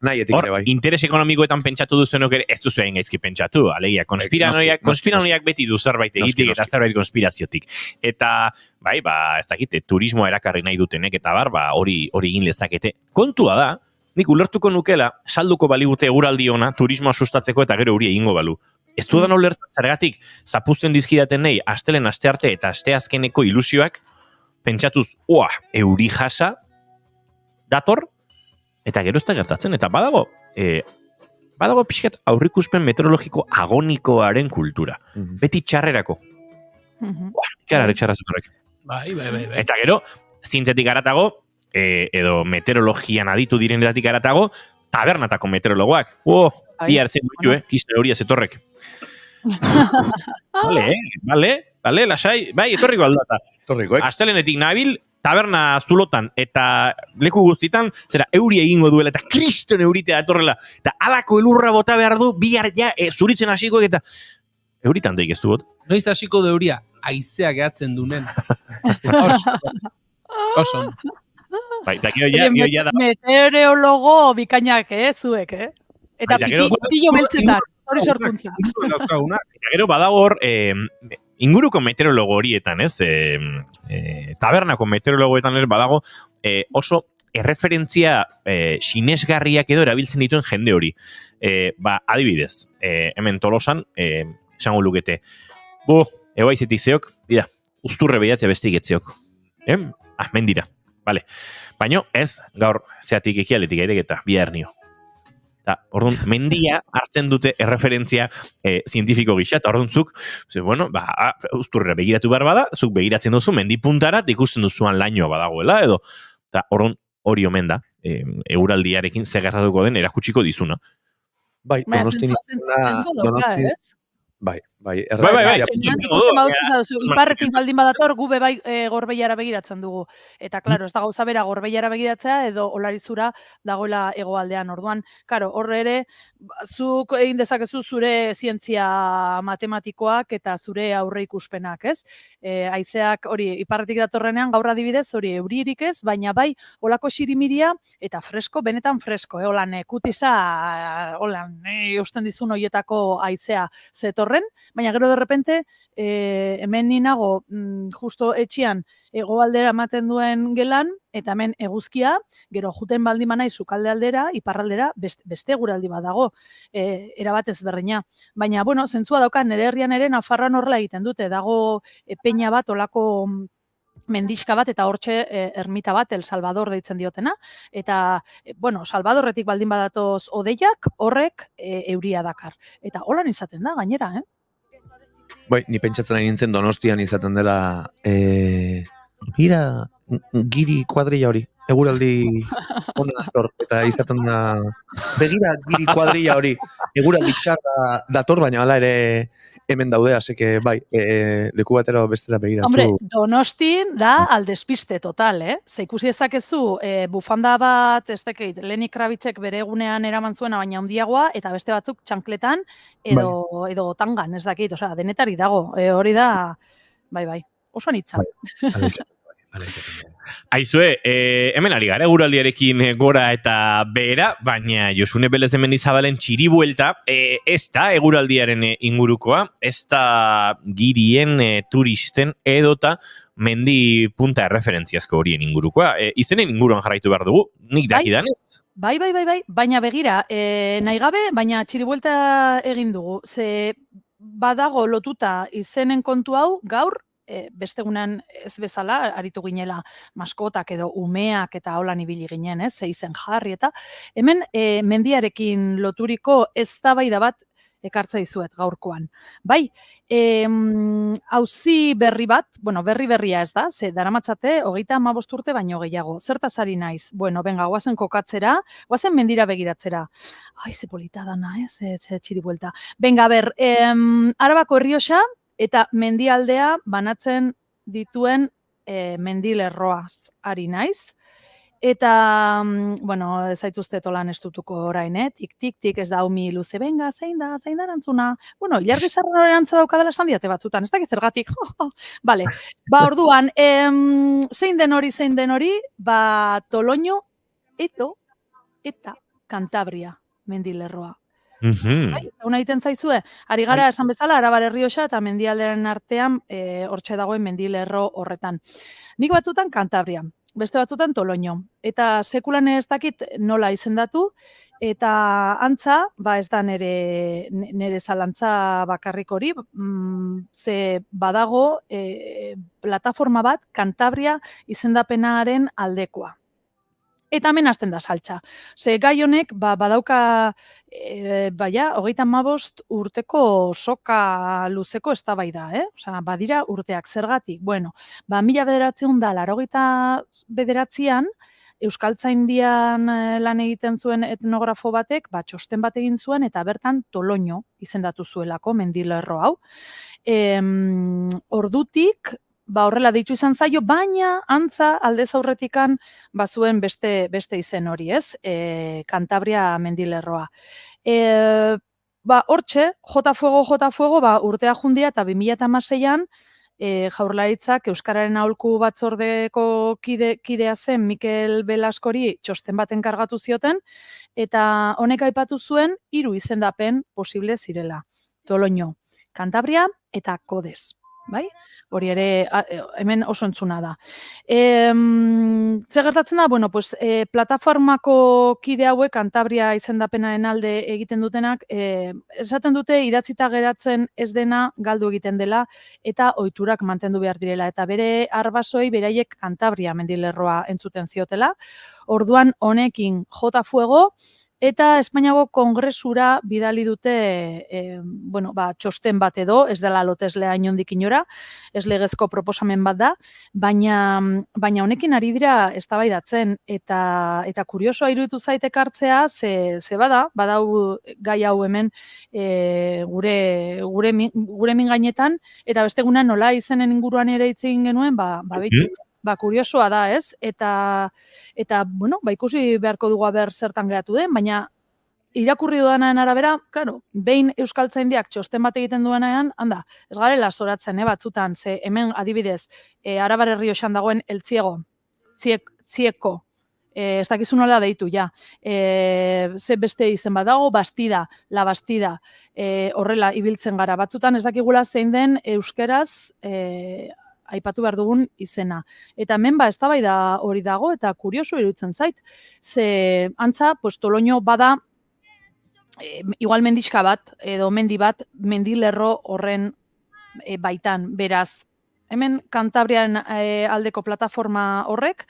nahietik ere bai. Interes ekonomikoetan pentsatu duzenok ere ez duzu egin gaizki pentsatu. Alegia, konspiranoiak beti du zerbait egitik eta zerbait konspiraziotik. Eta, ez dakit, turismoa erakarri nahi dutenek eta hori egin lezakete. Kontua da, nik ulertuko nukela, salduko baligute eguraldi ona, turismoa sustatzeko eta gero hori egingo balu. Ez dudan ulertzen zergatik, zapuzten dizkidaten nahi, astelen astearte eta asteazkeneko ilusioak, pentsatuz, euri jasa, dator, eta gero ez da gertatzen, eta badago pixkat aurrikuspen meteorologiko agonikoaren kultura. Beti txarrerako. Ikarare txarrazutorrek. Bai. Eta gero, zientzetik garatago, edo meteorologian aditu direnetatik aratago, tabernatako meteorologoak. Bi hartzen dutu, kiste hori azetorrek. Bale, lasai, etorriko aldata. Astelenetik nabil, taberna zulotan, eta leku guztitan, zera, euri egingo duela, eta kriston euritea atorrela, eta alako elurra bota behar du, bihar zuritzen hasiko, eta euritan daik ez du bot. Noiz hasiko da euria, aizea gehatzen dunen. Oso. Meteorologo bikainak, zuek, Eta pitillo beltzetan, hori sorkuntza. Eta gero badago hor, inguruko meteorologo horietan, tabernako meteorologoetan ere badago, oso erreferentzia sinesgarriak edo erabiltzen dituen jende hori. Adibidez, hemen Tolosan, esango lukete, egoaizetik zeok, dira, usturre behiatzea beste iketzeok. Mendira. Vale. Baina ez gaur zeatik ekialetik aireketa, bihernio. Eta, orduan, mendia hartzen dute erreferentzia zientifiko gisa, eta orduan zuk, usturre begiratu behar bada, zuk begiratzen duzu, mendipuntarat ikusten duzuan lainoa badagoela, edo, eta orduan hori omen da, euraldiarekin zegertatuko den erakutsiko dizuna. Donostin Bai, bai. Ikusten baduzu, iparretik baldin badator, gu bai Gorbeiara begiratzen dugu. Eta, klaro, ez da gauza bera Gorbeiara begiratzea edo Olarizura dagoela hegoaldean. Orduan, klaro, horre ere, zuk egin dezakezu zure zientzia matematikoak eta zure aurre ikuspenak, ez? Haizeak hori iparretik datorrenean gaur adibidez hori euririk ez, baina bai olako xirimiria eta fresko, benetan fresko, holan kutisa, holan eusten dizun hoietako haizea zetorren, baina gero de repente hemen ninago justo etxean hegoaldera ematen duen gelan, eta hemen eguzkia, gero juten baldin banaiz sukalde aldera, iparraldera, beste eguraldi bat dago, erabat ezberdina. Baina, bueno, zentzua dauka, nire herrian ere Nafarroan horrela egiten dute, dago peña bat, olako mendixka bat, eta hortxe ermita bat, El Salvador deitzen diotena, eta, bueno, Salvadorretik baldin badatoz odeiak, horrek euria dakar. Eta holan izaten da, gainera, Bai, ni pentsatzen ari nintzen Donostian izaten dela giri kuadrilla hori, eguraldi ona dator, eta izaten da begira giri kuadrilla hori, eguraldi txarra dator, baina hala ere hemen daude, aseke bai, leku batera bestera begiratu. Hombre, Donostin da aldespiste total, Ze ikusi ezakezu, bufanda bat, ez dakit, Lenny Kravitzek bere egunean eraman zuena, baina handiagoa, eta beste batzuk txankletan, edo tangan, ez dakit, osea, denetari dago, hori da, bai, oso anitza. Aizue, hemen ari gara, eguraldiarekin gora eta behera, baina Josune Belez de Mendizabalen txiribuelta, ez da eguraldiaren ingurukoa, ez da girien, turisten, edota mendi punta erreferentziazko horien ingurukoa. Izenen inguruan jarraitu behar dugu, nik dakidanez? Bai, baina begira, nahi gabe, baina txiribuelta egin dugu, ze badago lotuta izenen kontu hau gaur, beste egunean ez bezala, aritu ginela maskotak edo umeak eta holan ibili ginen, ze izen jarri eta hemen mendiarekin loturiko eztabaida bat ekartza dizuet gaurkoan. Bai, auzi berri bat, bueno, berria ez da, ze daramatzate 35 urte baino gehiago. Zertaz ari naiz? Bueno, venga, guazen kokatzera, guazen mendira begiratzera. Ai, ze polita dana, ze txiribuelta. Venga, Arabako Errioxa, eta mendialdea banatzen dituen mendilerroaz ari naiz. Eta, bueno, ez zaituzte tolan estutuko orain, tik ez da umi luze, venga, zein da erantzuna. Bueno, ilargi zarren erantza daukadala esan diate batzutan, ez dakit zergatik. Vale, orduan, zein den hori, Toloño eta Cantabria mendilerroa. Una egiten zaizue, ari gara esan bezala, Arabar Errioxa eta mendialderen artean hortxe dagoen mendilerro horretan. Nik batzutan Cantabria, beste batzutan Toloño. Eta sekulan ez dakit nola izendatu, eta antza, ez da nire zalantza bakarrik hori, ze badago plataforma bat Cantabria izendapenaren aldekoa. Eta hemen hasten da saltza. Ze gai honek badauka 35 urteko soka luzeko eztabaida, Osea, badira urteak zergatik. Bueno, 1989an Euskaltzaindian lan egiten zuen etnografo batek, txosten bat egin zuen eta bertan Toloño izendatu zuelako mendilerro hau. Ordutik horrela deitu izan zaio, baina antza aldez aurretikan bazuen beste izen hori, Cantabria mendilerroa. Hortxe, jota fuego, urtea jundia eta 2016an Jaurlaritzak Euskararen aholku batzordeko kidea zen Mikel Belaskori txosten baten kargatu zioten, eta honek aipatu zuen 3 izendapen posible zirela. Toloño, Cantabria eta Codes. Bai? Hori ere hemen oso entzuna da. Zer gertatzen da? Bueno, plataformako kide hauek Cantabria izendapenaren alde egiten dutenak, esaten dute idatzita geratzen ez dena galdu egiten dela eta ohiturak mantendu behar direla. Eta bere arbasoei beraiek Cantabria mendilerroa entzuten ziotela. Orduan honekin jota fuego, eta Espainiako Kongresura bidali dute txosten bat edo, ez dela loteslea inondik inora, ez legezko proposamen bat da, baina honekin ari dira eztabaidatzen eta kuriosoa iruditu zait ekartzea, ze badau gai hau hemen gure min gainetan, eta beste egunean nola izenen inguruan ere hitz egin genuen, kuriosoa da, ez? Eta ikusi beharko dugu ber zertan geratu den, baina irakurri dudanaren arabera, claro, behin Euskaltzaindiak txosten bat egiten duenean, ez garela zoratzen, batzutan, ze hemen adibidez, Arabar Errioxan dagoen El Zieko, ez dakizu nola deitu, ja. Ze beste izen bat dago, Bastida, La Bastida, horrela ibiltzen gara. Batzutan ez dakigula zein den euskeraz aipatu behar dugun izena. Eta hemen eztabaida hori dago, eta kurioso iruditzen zait. Ze antza, Toloño bada, igual mendixka bat, edo mendi bat, mendilerro horren baitan, beraz. Hemen Kantabrian aldeko plataforma horrek,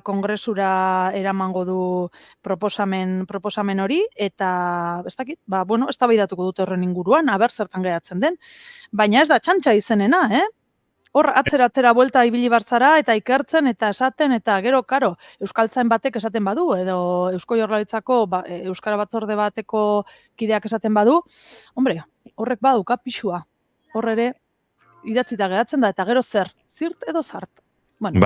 Kongresura eramango du proposamen hori, eta ez dakit, eztabaidatuko dute horren inguruan, aber zertan geratzen den. Baina ez da txantxa izenena, Hor, atzera buelta ibili bartzara, eta ikertzen, eta esaten, eta gero, karo, Euskaltzain batek esaten badu, edo Eusko Jaurlaritzako Euskara Batzorde bateko kideak esaten badu, hombre, horrek baduka pixua. Hor ere, idatzita geratzen da, eta gero zer, zirt edo zart. Bueno,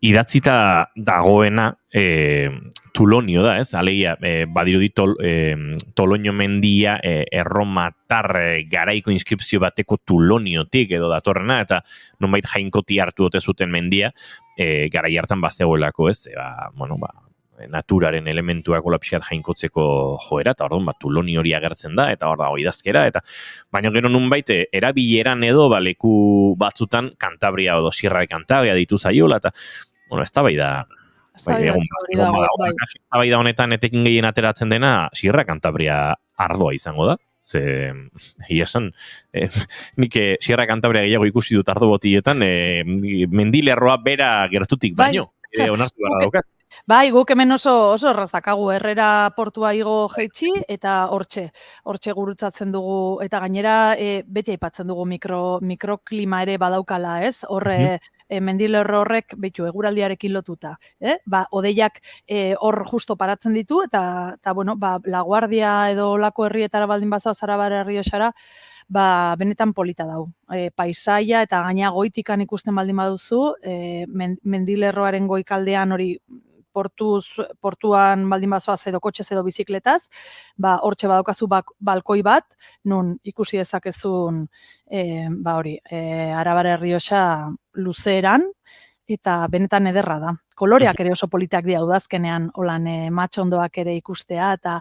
idatzita dagoena Tulonio da, ez? Alegia, badirudi Toloño mendia erromatar garaiko inskripzio bateko Tuloniotik edo datorrena, eta nonbait jainkoti hartu dute zuten mendia, garai hartan bazegoelako, ez? Naturaren elementuak olapixat jainkotzeko joera, eta orduan Tulonio hori agertzen da, eta hor dago idazkera, eta baina gero nunbait erabileran edo leku batzutan Kantabria edo Sierra de Cantabria ditu zaiola, eta eztabaida honetan etekin gehien ateratzen dena Sierra Cantabria ardoa izango da. Ze, esan, nik Sierra Cantabria gehiago ikusi dut ardo botietan, mendilerroa bera gertutik baino, onartu gara daukat. Guk hemen oso errazdakagu, Herrera portua igo jeitsi, eta hortxe gurutzatzen dugu, eta gainera beti aipatzen dugu mikroklima ere badaukala, ez? Horre, mendilerro horrek, eguraldiarekin lotuta. Odeiak hor justo paratzen ditu, eta La Guardia edo lako herrietara baldin baza Arabar Errioxara, benetan polita dau. Paisaia eta gaina goitikan ikusten baldin baduzu, mendilerroaren goikaldean hori portuan baldin bazoaz edo kotxez edo bizikletaz, hortxe badaukazu balkoi bat, nun ikusi dezakezun Arabar Errioxa luzeeran, eta benetan ederra da. Koloreak ere oso politak dira udazkenean, holan matxondoak ere ikustea, eta,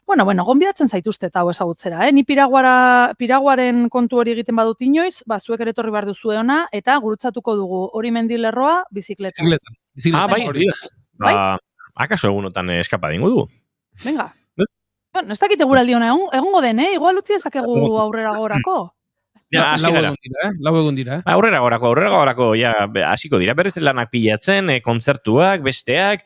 gonbidatzen zaituzte eta hau ezagutzera. Ni Piraguaren kontu hori egiten badut inoiz, zuek ere etorri behar duzu ona, eta gurutzatuko dugu hori mendilerroa bizikletaz. Bai? Akaso egunotan eskapa dingu du? Venga. Ez dakite guraldi hona egongo den, igual utzi dezakegu aurrera gorako. Lau egun dira. Aurrera gorako, hasiko dira. Berriz lanak pilatzen, kontzertuak, besteak,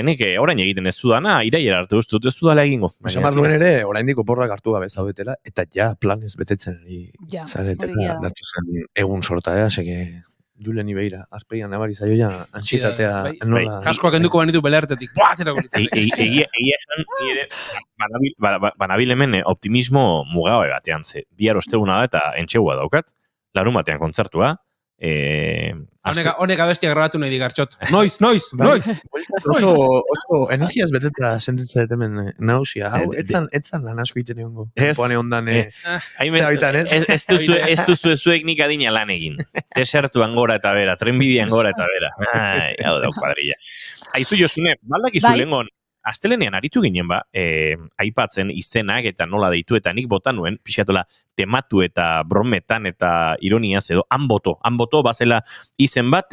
nik orain egiten ez dudana, iraiera arte dut ez dudala egingo. Esamar nuen ere, oraindik oporrak hartu gabe zaudetela, eta planez betetzen zaretela, datu zen egun sorta, seke... Julen Ibeira, azpeian nabari zaioa, ansietatea nola... Kaskoak enduko banitu beleartetik. Egia esan, banabil hemen optimismo mugabe batean, ze bihar osteguna da eta entxegua daukat, larun batean kontzertua. Honek abestia grabatu nahi digartxot. Noiz! Oso energiaz beteta sentitzen dut hemen nausia. Etzan lan asko iten egongo. Poane ondan... Ez duzu ezuek nik adina lan egin. Desertuan gora eta bera, trenbidian gora eta bera. Hau da, kuadrilla. Aizu Josune, baldakizu lengon, astelenean aritu ginen aipatzen izenak eta nola deitu, eta nik bota nuen, pixatola, tematu eta brometan eta ironiaz edo, hanboto bazela izen bat,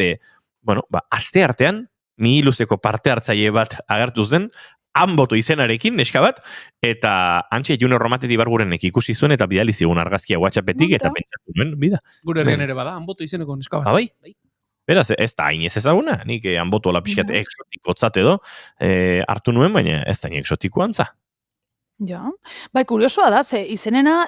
aste artean, mi iluzeko parte hartzaile bat agertu zen, hanboto izenarekin, neska bat, eta antxe Junior Romateti bargurenek ikusi zuen, eta bidali zigun argazkia WhatsAppetik, eta pentsatu nuen, bida. Gure herrian ere bada, hanboto izeneko neska bat. Bai? Beraz, ez da hain ez ezaguna, nik hanbotu hola pixkat exotikotzat edo hartu nuen, baina ez da hain exotikoa antza. Ja, bai, kuriosoa da, ze izenena,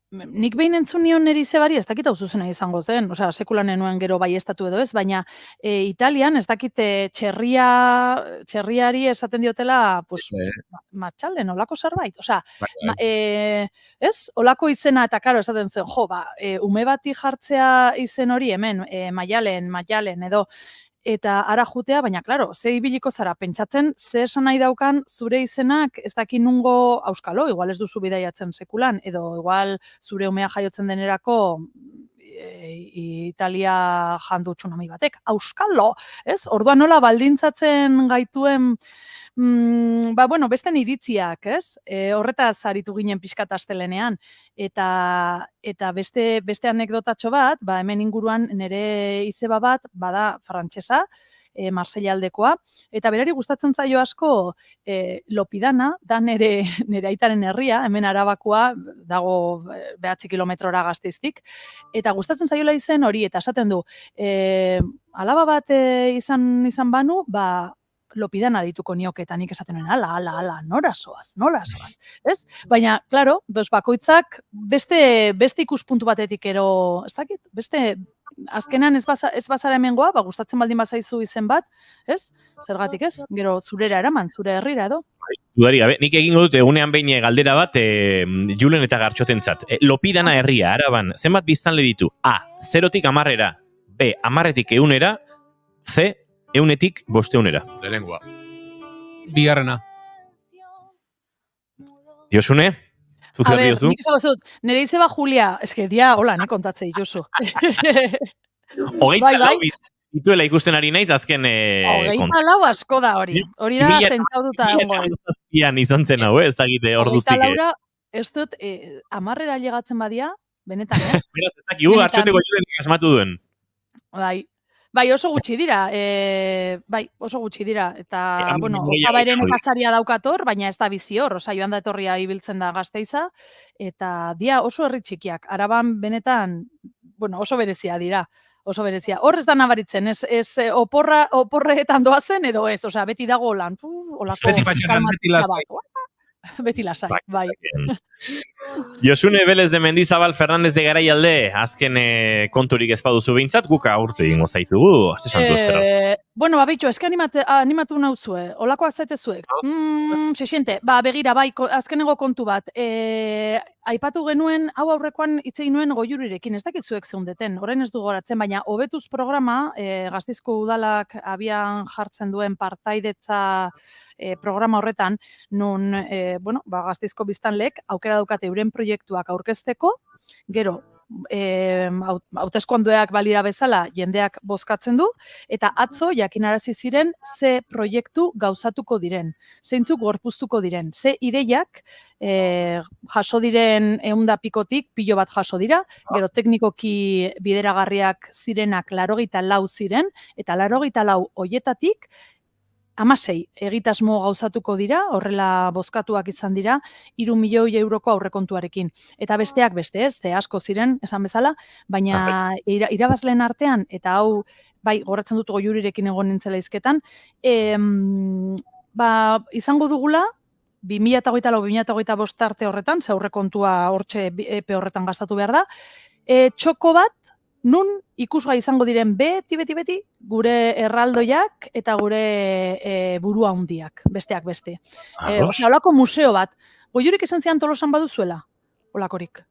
nik behin entzun nion neri zebari, ez dakit hau zuzena izango zen, osea, sekulan enuen gero bai estatu edo ez, baina Italian, ez dakit txerriari esaten diotela, pues, matxalen, olako zerbait, osea, ez, olako izena, eta karo, esaten zen, jo, ume bati jartzea izen hori hemen, maialen, edo, eta ara jutea, baina, klaro, ze ibiliko zara, pentsatzen, ze esan nahi daukan zure izenak ez daki nungo auskalo, igual ez duzu bidaiatzen sekulan, edo igual zure umea jaiotzen denerako Italia jandu tsunami batek, auskalo, ez? Orduan nola baldintzatzen gaituen bueno, besten iritziak, ez? Horretaz aritu ginen pixkat astelenean, eta beste anekdotatxo bat, hemen inguruan nire izeba bat, bada frantsesa, Marseilla aldekoa, eta berari gustatzen zaio asko Lopidana, da nire aitaren herria, hemen Arabakoa, dago 9 kilometrora Gasteiztik, eta gustatzen zaiola izen hori, eta esaten du, alaba bat izan banu, Lopidana dituko nioke, eta nik esaten nuen, ala, nora soaz, ez? Baina, klaro, bakoitzak beste ikuspuntu batetik ero, ez dakit, azkenean ez bazara hemengoa, gustatzen baldin bazaizu izen bat, ez? Zergatik ez? Gero zurera eraman, zure herrira edo. Dudari gabe, nik egingo dut egunean behin galdera bat Julen eta Gartxotentzat. Lopidana herria, Araban, zenbat biztanle ditu? A, 0-tik 10-era, B, 10-etik 100-era, C, 100-etik 500-era. Lehenengoa. Bigarrena. Josune? A ber, nik esango zut, nire izeba Julia, eske dia, hola, kontatzei, Josu. Hogeita lau dituela ikusten ari naiz, azken... Hogeita lau asko da hori. Hori da, zentzauduta ongoen. 2007an izan zen hau, ez dakite orduztik. Hogeita laura, ez dut, 10-era llegatzen badia, benetan, Beraz, ez dakigu, Gartxoteko Julenik asmatu duen. Bai, oso gutxi dira, eta, bueno, Osabairen ekazaria daukator, baina ez da bizi hor, joan da etorria ibiltzen da Gasteiza, eta dia oso herri txikiak, Araban benetan, bueno, oso berezia dira, oso berezia. Hor ez da nabaritzen, ez oporreetan doazen edo ez, beti dago lan, olako... Beti lasai, bai. Josune Belez de Mendizabal, Fernandez de Garaialde, azken konturik ez baduzu behintzat, guk aurte egingo zaitugu, azesantu estera. Bueno, bitxo, eske animatu nauzue, olakoak zaitezuek. Sesiente, begira, azkenengo kontu bat. Aipatu genuen, hau aurrekoan hitz egin nuen Goiurirekin, ez dakit zuek zeundeten, orain ez du goratzen, baina Hobetuz programa, Gasteizko udalak abian jartzen duen partaidetza programa horretan, nun, Gasteizko biztanlek aukera daukate euren proiektuak aurkezteko, gero, hauteskundeak balira bezala jendeak bozkatzen du, eta atzo jakinarazi ziren ze proiektu gauzatuko diren, zeintzuk gorpuztuko diren, ze ideiak jaso diren 100 pikotik, pilo bat jaso dira, gero teknikoki bideragarriak zirenak 84 ziren, eta 84 hoietatik 16 egitasmo gauzatuko dira, horrela bozkatuak izan dira, 3 milioi euroko aurrekontuarekin. Eta besteak beste ez, ze asko ziren, esan bezala, baina irabazleen artean, eta hau, goratzen dut Goiurirekin egon nintzela izketan, izango dugula, 2024-2025 arte horretan, ze aurrekontua hortxe epe horretan gastatu behar da, txoko bat, nun ikusgai izango diren beti, gure erraldoiak eta gure burua hundiak, besteak beste. Olako museo bat. Goiurik esan zian Tolosan baduzuela? Olakorik.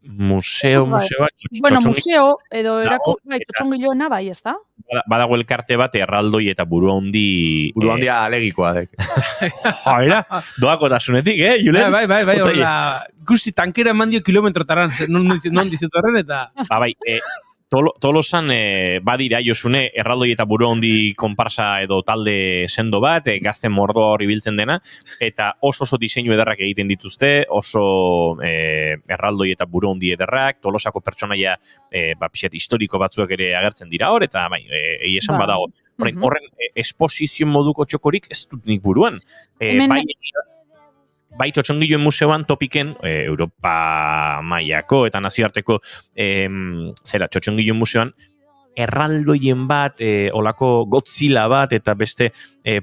Museo bat? Bueno, museo, edo txotxongiloena bai, ez da? Badago elkarte bat erraldoi eta burua hundi... Burua hundia alegikoa, dek. Joera, doakotasunetik, Julen? Bai, horrela, guzti tankera eman dio kilometrotaran, non dizitu horren, eta... Bai, Tolosan badira, Josune, erraldoi eta burua hundi konparsa edo talde sendo bat, gazten mordoa hori biltzen dena, eta oso diseinu ederrak egiten dituzte, oso erraldoi eta burua hundi ederrak, Tolosako pertsonaia pixet historiko batzuak ere agertzen dira hor, eta esan badago. Horren esposizio moduko txokorik ez dut nik buruan. Bai, Txotxongiloen museoan topiken, Europa mailako eta nazioarteko Txotxongiloen museoan, erraldoien bat, olako Godzilla bat, eta beste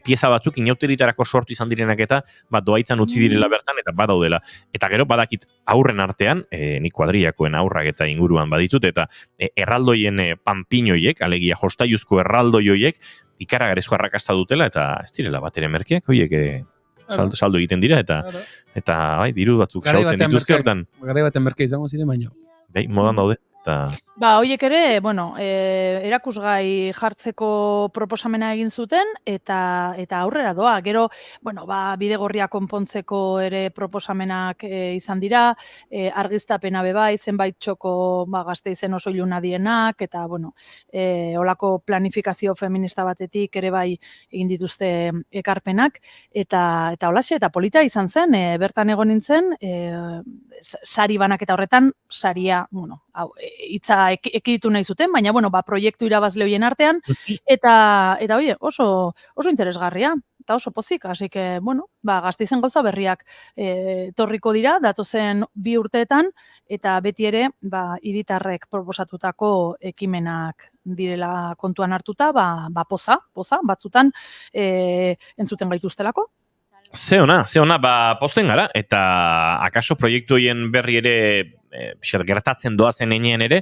pieza batzuk inauteritarako sortu izan direnak eta doaitzan utzi direla bertan, eta badaudela. Eta gero badakit aurren artean, nik kuadrillakoen aurrak eta inguruan baditut, eta erraldoien panpinoiek, alegia jostaiuzko erraldoioiek, ikaragarrizko arrakasta dutela, eta ez direla bat ere merkeak, hoiek saldo egiten dira, eta bai, diru batzuk sautzen dituzte hortan. Garai baten merke izango ziren baino. Bai, modan daude. Horiek ere, erakusgai jartzeko proposamena egin zuten, eta aurrera doa. Gero, bidegorria konpontzeko ere proposamenak izan dira, argiztapena bebai, zenbait txoko Gasteizen oso iluna dienak, eta, olako planifikazio feminista batetik ere bai egin dituzte ekarpenak, eta holaxe, eta polita izan zen, bertan egon nintzen, sari banaketa horretan, saria, hitza ekiditu nahi zuten, baina, proiektu irabazle horien artean, eta oso interesgarria, eta oso pozik, así que, Gasteizen gauza berriak torriko dira, datozen 2 urteetan, eta beti ere, hiritarrek proposatutako ekimenak direla kontuan hartuta, poza, batzutan entzuten gaituztelako. Ze ona, posten gara, eta akaso proiektu horien berri ere gertatzen doazen enean ere,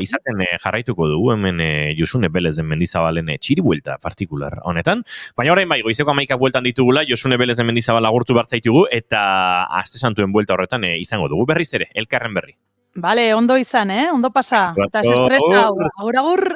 izaten jarraituko dugu hemen Josune Belezen Mendizabalen txiribuelta partikular honetan. Baina orain goizeko 11 bueltan ditugula, Josune Belezen Mendizabal agurtu bartzaitugu, eta Aste Santuen buelta horretan izango dugu berriz ere, elkarren berri. Bale, ondo izan, ondo pasa. Eta estresa, agur.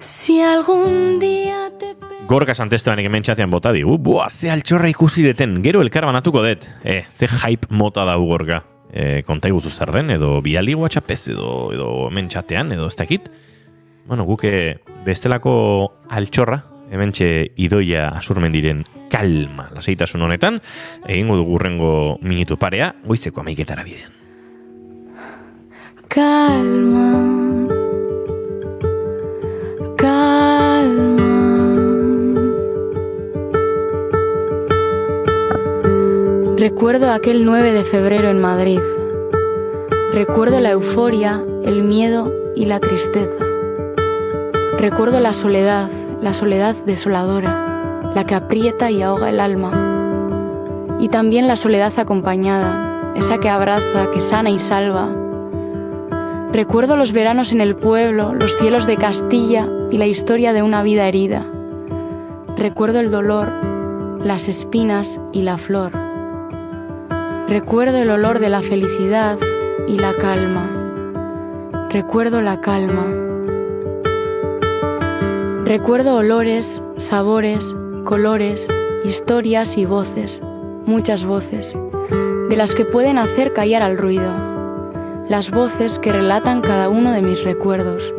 Si algún día te... Gorka Santestebanek hemen txatean bota digu, ze altxorra ikusi deten, gero elkar banatuko dut. Ze hype mota da Gorka. Konta iguzu zer den, edo biali WhatsAppez, edo hemen txatean, edo ez dakit. Guke bestelako altxorra, hemen idoia Azurmendiren kalma lasaitasun honetan, egingo dugu hurrengo minutu parea, goizeko 11 bidean. Calma. Recuerdo aquel 9 de febrero en Madrid. Recuerdo la euforia, el miedo y la tristeza. Recuerdo la soledad desoladora, la que aprieta y ahoga el alma. Y también la soledad acompañada, esa que abraza, que sana y salva. Recuerdo los veranos en el pueblo, los cielos de Castilla y la historia de una vida herida. Recuerdo el dolor, las espinas y la flor. Recuerdo el olor de la felicidad y la calma. Recuerdo la calma. Recuerdo olores, sabores, colores, historias y voces, muchas voces, de las que pueden hacer callar al ruido. Las voces que relatan cada uno de mis recuerdos.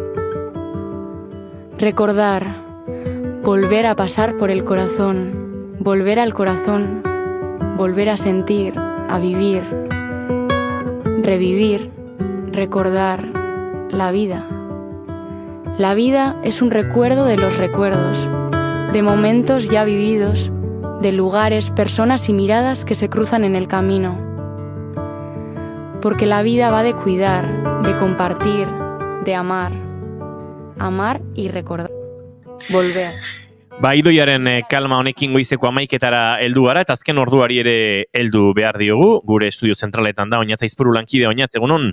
Recordar, volver a pasar por el corazón, volver al corazón, volver a sentir, a vivir, revivir, recordar la vida. La vida es un recuerdo de los recuerdos, de momentos ya vividos, de lugares, personas y miradas que se cruzan en el camino. Porque la vida va de cuidar, de compartir, de amar y recordar. Volver. Idoiaren kalma honekin goizeko 11 heldu gara, eta azken orduari ere heldu behar diogu, gure estudio zentraletan da, Oñatz Aizpuru lankide, Oñatz, egunon?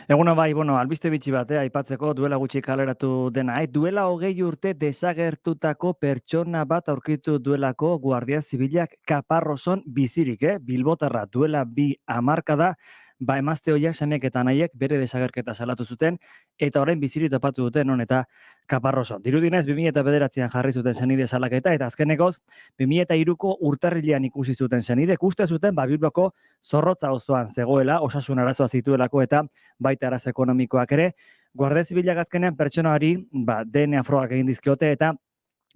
Egunon bai, albiste bitxi batea aipatzeko duela gutxi kaleratu dena. Duela 20 urte desagertutako pertsona bat aurkitu duelako Guardia Zibilak Kaparroson bizirik, Bilbotarra duela 2 hamarkada, emazte hoiak semeek eta anaiek bere desagerketa salatu zuten, eta orain bizirik topatu duten eta Kaparroson. Dirudinez 2009an jarri zuten senide salaketa, eta azkenekoz 2003ko urtarrilean ikusi zuten senide, uste zuten Bilboko Zorrotza auzoan zegoela, osasun arazoa zituelako eta baita arazo ekonomikoak ere. Guardia Zibilak azkenean pertsonari DNA frogak egin dizkiote eta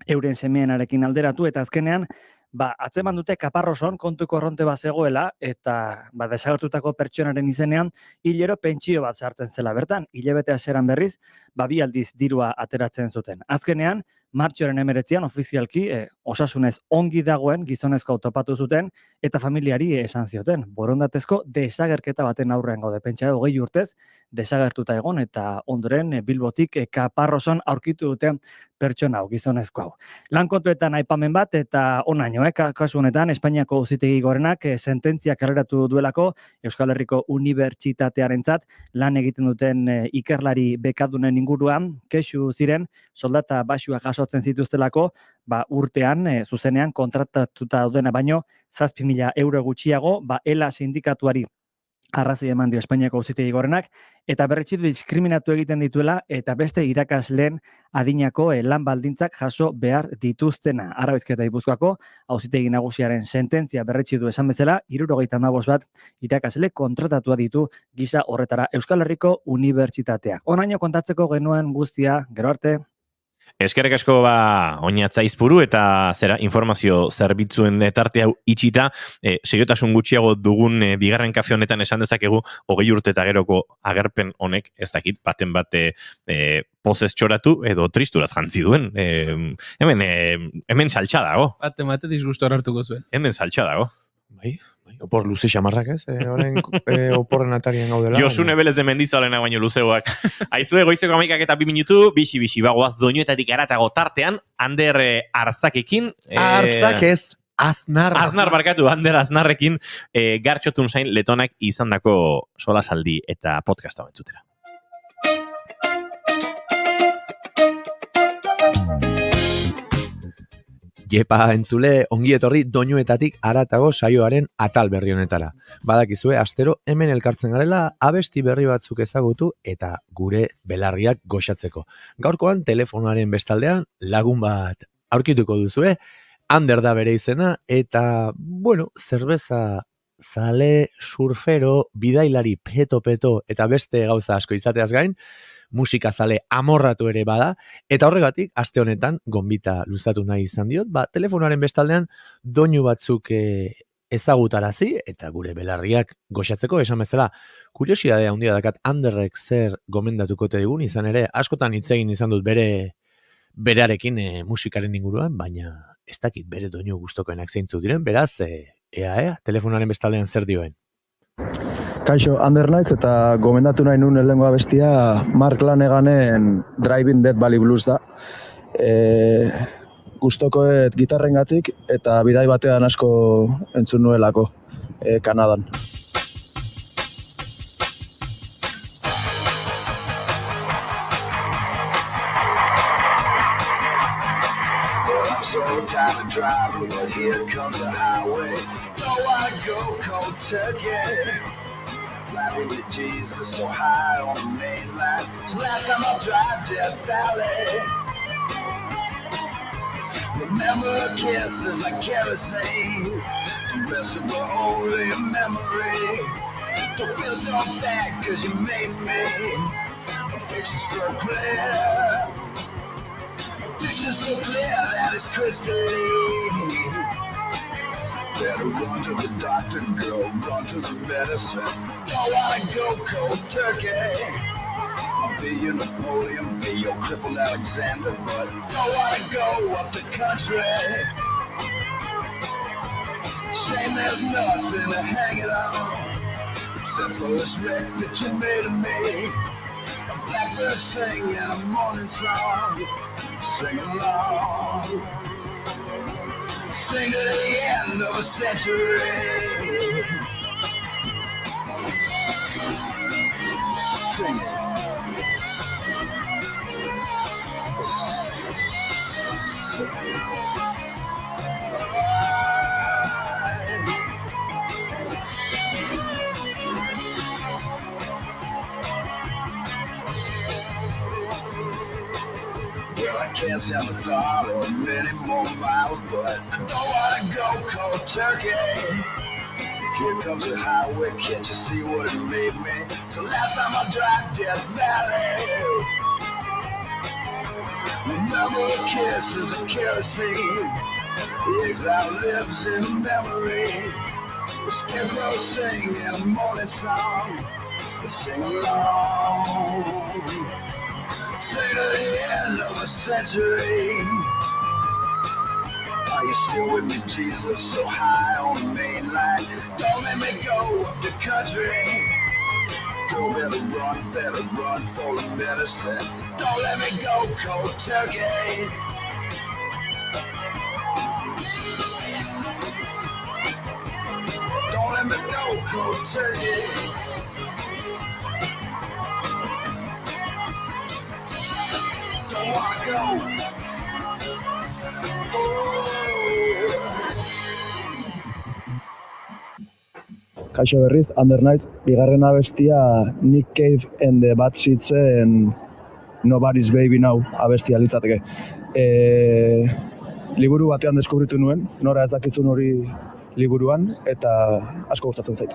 euren semeenarekin alderatu, eta azkenean atzeman dute Kaparroson kontu korronte bat zegoela, eta desagertutako pertsonaren izenean hilero pentsio bat sartzen zela bertan. Hilabete hasieran berriz, 2 aldiz dirua ateratzen zuten. Azkenean, martxoaren 19an ofizialki osasunez ongi dagoen gizonezko topatu zuten eta familiari esan zioten. Borondatezko desagerketa baten aurrean gaude. Pentsa 20 urtez desagertuta egon eta ondoren Bilbotik Kaparroson aurkitu duten pertsona hau, gizonezko hau. Lan kontuetan aipamen bat eta onaino, kasu honetan Espainiako Auzitegi Gorenak sententzia kaleratu duelako Euskal Herriko Unibertsitatearentzat lan egiten duten ikerlari bekadunen inguruan kexu ziren soldata baxua jasotzen zituztelako, urtean zuzenean kontratatuta daudena baino 7.000 euro gutxiago, ELA sindikatuari arrazoi eman dio Espainiako Auzitegi Gorenak, eta berretxitu diskriminatu egiten dituela eta beste irakasleen adinako lan baldintzak jaso behar dituztena. Arabizketa Gipuzkoako Auzitegi Nagusiaren sententzia berretxitu esan bezala, 75 bat irakasle kontratatua ditu gisa horretara Euskal Herriko Unibertsitateak. Onaino kontatzeko genuen guztia, gero arte. Eskerrik asko Oñatza Izpuru eta informazio zerbitzuen tarte hau itxita, seriotasun gutxiago dugun bigarren kafe honetan esan dezakegu 20 urte eta geroko agerpen honek, ez dakit, baten bate pozez txoratu edo tristuraz jantzi duen. Hemen saltxa dago. Bate disgusto hartuko zuen. Hemen saltxa dago. Bai, opor luze xamarrak ez, orain oporren atarian gaudela. Josune Belez de Mendizalena baino luzeoak. Aizue, goizeko 11 eta 2 minutu, bixi, bagoaz doinuetatik aratago tartean, Ander Arzakekin. Arzak ez, Aznar. Aznar barkatu, Ander Aznarrekin gartxotun zain letonak izandako solasaldi eta podcasta bentzutera. Jepa entzule, ongi etorri doinuetatik aratago saioaren atal berri honetara. Badakizue, astero hemen elkartzen garela abesti berri batzuk ezagutu eta gure belarriak goxatzeko. Gaurkoan telefonoaren bestaldean lagun bat aurkituko duzue, Ander da bere izena eta, zerbeza zale, surfero, bidailari peto eta beste gauza asko izateaz gain, musika zale amorratu ere bada, eta horregatik, aste honetan, gonbita luzatu nahi izan diot, telefonoaren bestaldean doinu batzuk ezagutarazi, eta gure belarriak goxatzeko, esan bezala, kuriosidadea handia dakat Anderrek zer gomendatuko te digun, izan ere, askotan hitz egin izan dut berearekin musikaren inguruan, baina ez dakit bere doinu gustokoenak zeintzuk diren, beraz, telefonoaren bestaldean zer dioen. Kaixo, Ander naiz eta gomendatu nahi nuen lehenengo abestia Mark Laneganen Driving Dead Valley Blues da. Gustokoet gitarrengatik eta bidai batean asko entzun nuelako Kanadan. Flying with Jesus so high on the main line. So last time I drive Death Valley. Remember kisses like kerosene. The rest of the only a memory. Don't feel so bad cause you made me. The picture's so clear. The picture's so clear that it's crystalline. Better run to the doctor, girl, run to the medicine. Don't wanna go cold turkey. I'll be your Napoleon, be your crippled Alexander, but don't wanna go up the country. Shame there's nothing to hang it on, except for this wreck that you made of me. A blackbird singing a morning song, sing along. Sing to the end of a century. Sing it. Can't sound the thought of many more miles, but I don't wanna go cold turkey. Here comes the highway, can't you see what it made me? So last time I drive Death Valley. Remember kisses and kerosene. The exile lives in memory. The scarecrow sing in a morning song. Sing along. say to the end of a century. Are you still with me, Jesus? So high on the main line. Don't let me go up the country. Go better run for the medicine. Don't let me go cold turkey. Don't let me go cold turkey. Don't wanna go. Kaixo berriz, Under Nights, bigarren abestia Nick Cave and the Bad Seedsen Nobody's Baby Now abestia litzateke. Liburu batean deskubritu nuen, nora ez dakizun hori liburuan, eta asko gustatzen zait.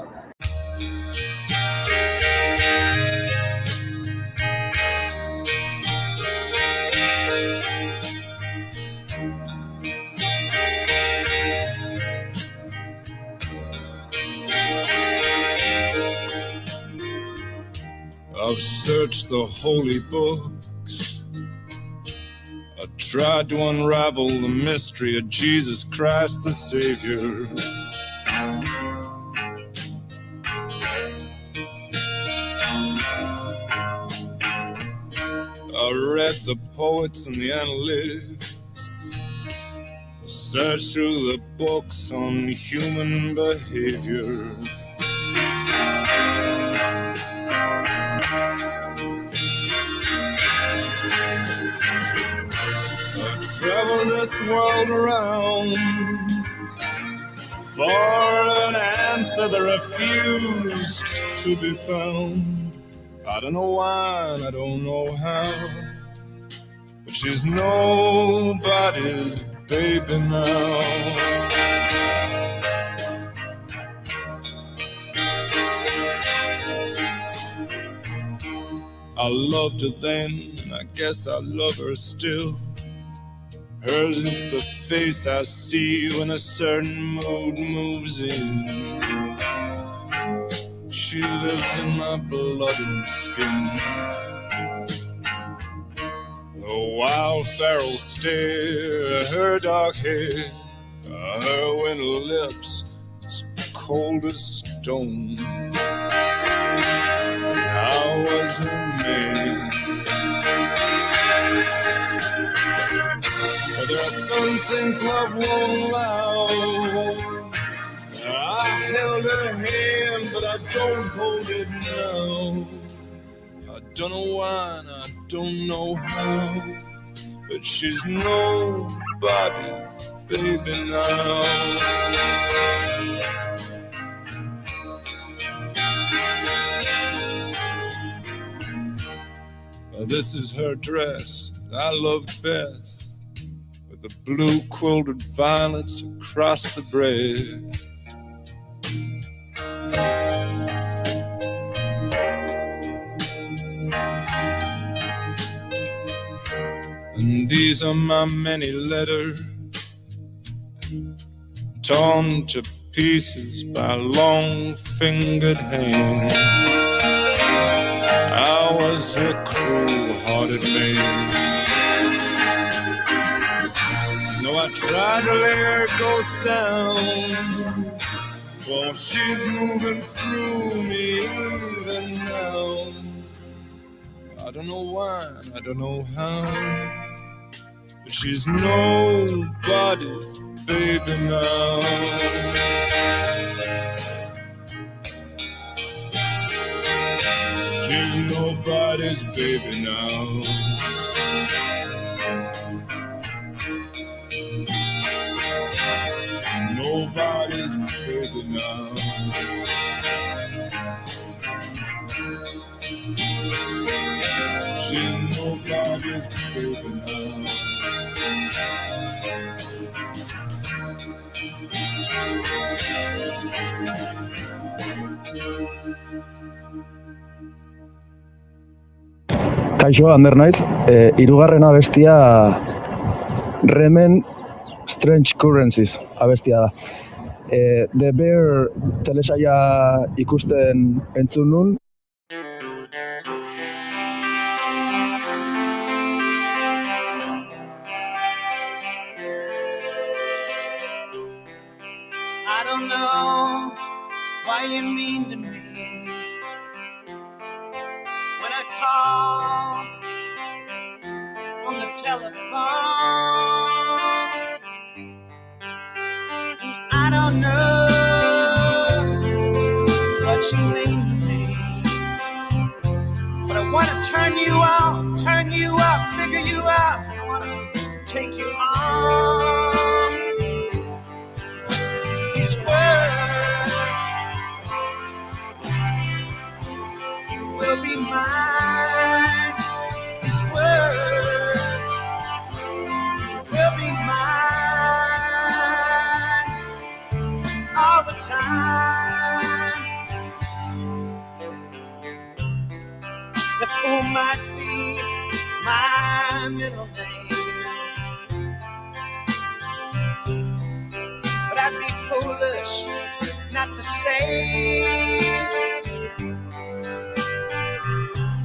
I've searched the holy books. I tried to unravel the mystery of Jesus Christ the Savior. I read the poets and the analysts, searched through the books on human behavior. Travel this world around for an answer that refused to be found. I don't know why and I don't know how, but she's nobody's baby now. I loved her then, I guess I love her still. Hers is the face I see when a certain mood moves in. She lives in my blood and skin. Her wild feral stare, her dark hair, her winter lips, as cold as stone. I was her maid. There are some things love won't allow. I held her hand, but I don't hold it now. I don't know why and I don't know how, but she's nobody's baby now. This is her dress that I loved best, the blue quilted violets across the breast. And these are my many letters, torn to pieces by a long-fingered hand. I was a cruel-hearted man. I tried to lay her ghost down, oh, she's moving through me even now. I don't know why, I don't know how, but she's nobody's baby now. She's nobody's baby now. Nobody's baby now. She's nobody's baby now. Kaixo, Under Nights, hirugarren abestia Remen Strange Currencies abestia da. The Bear telesaia ikusten entzun nun. I don't know why you mean to me when I call on the telephone. And I don't know what you mean to me, but I want to turn you on, turn you up, figure you out. I want to take you on. These words, you will be mine. These words, you will be mine all the time. The fool might be my middle name, but I'd be foolish not to say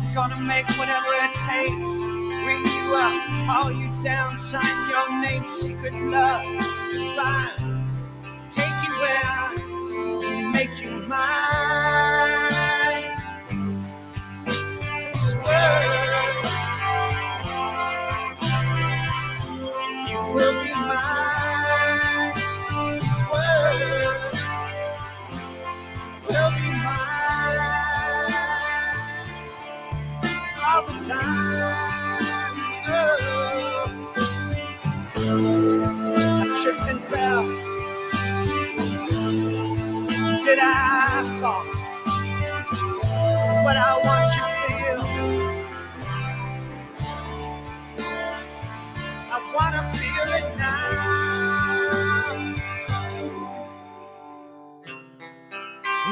I'm gonna make whatever it takes, ring you up, call you down, sign your name, secret love, goodbye, take you where and make you mine. These words, you will be mine. These words will be mine all the time. I tripped and fell. Did I fall? What I want you to feel, I wanna feel it now.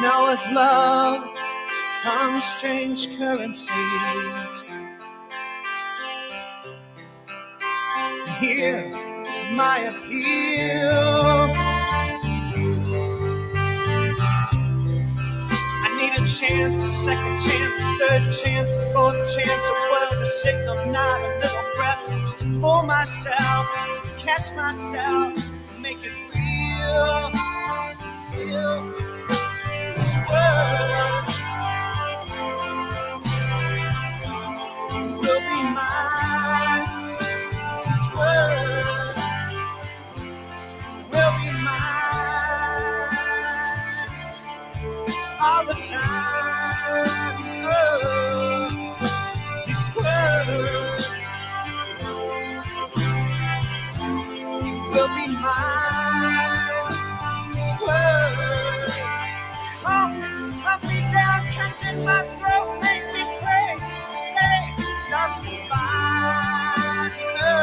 Now with love comes strange currencies. And here is my appeal. I need a chance, a second chance, a third chance, a fourth chance, a word, a signal, not a little breath, just to fool myself, catch myself, make it real, real. These words, you will be mine. These words will be mine all the time. Oh, these words, you will be mine. These words, calm me down, catching my throat, make me pray, say love's goodbye. Oh.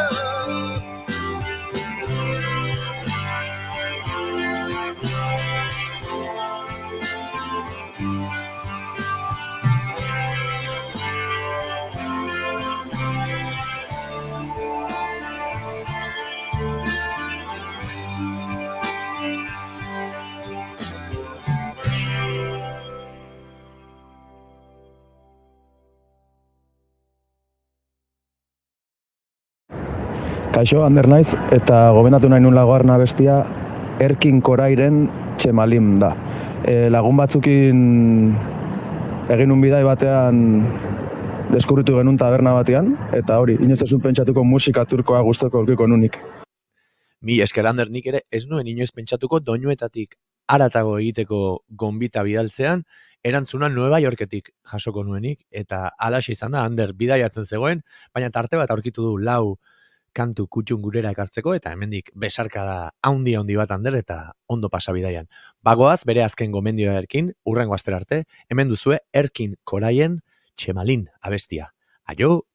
Kaixo, Ander naiz, eta gomendatu nahi nun laugarren abestia Erkin Korairen Txemalim da. Lagun batzukin egin nun bidai batean deskubritu genuen taberna batean, eta hori, inoiz ezun pentsatuko musika turkoa gustoko aurkiko nunik. Mi esker, Ander, nik ere ez nuen inoiz pentsatuko doinuetatik haratago egiteko gonbita bidaltzean, erantzuna Nueva Yorketik jasoko nuenik, eta halaxe izan da, Ander bidaiatzen zegoen, baina tarte bat aurkitu du 4 kantu kutxun gurera ekartzeko, eta hemendik besarkada handi bat, Ander, eta ondo pasa bidaian. Bagoaz, bere azken gomendioarekin, hurrengo astera arte, hemen duzue Erkin Koraien Txemalin abestia. Aio!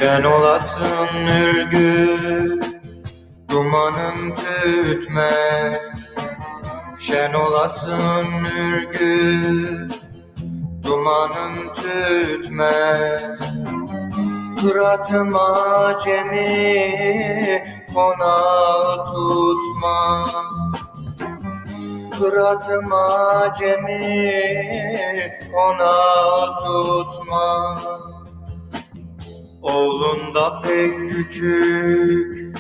Şen olasın ürgüp dumanın tütmez. Şen olasın ürgüp dumanın tütmez. Kıratım acemi konağı tutmaz. Kıratım acemi konağı tutmaz. Oğlun da pek küçük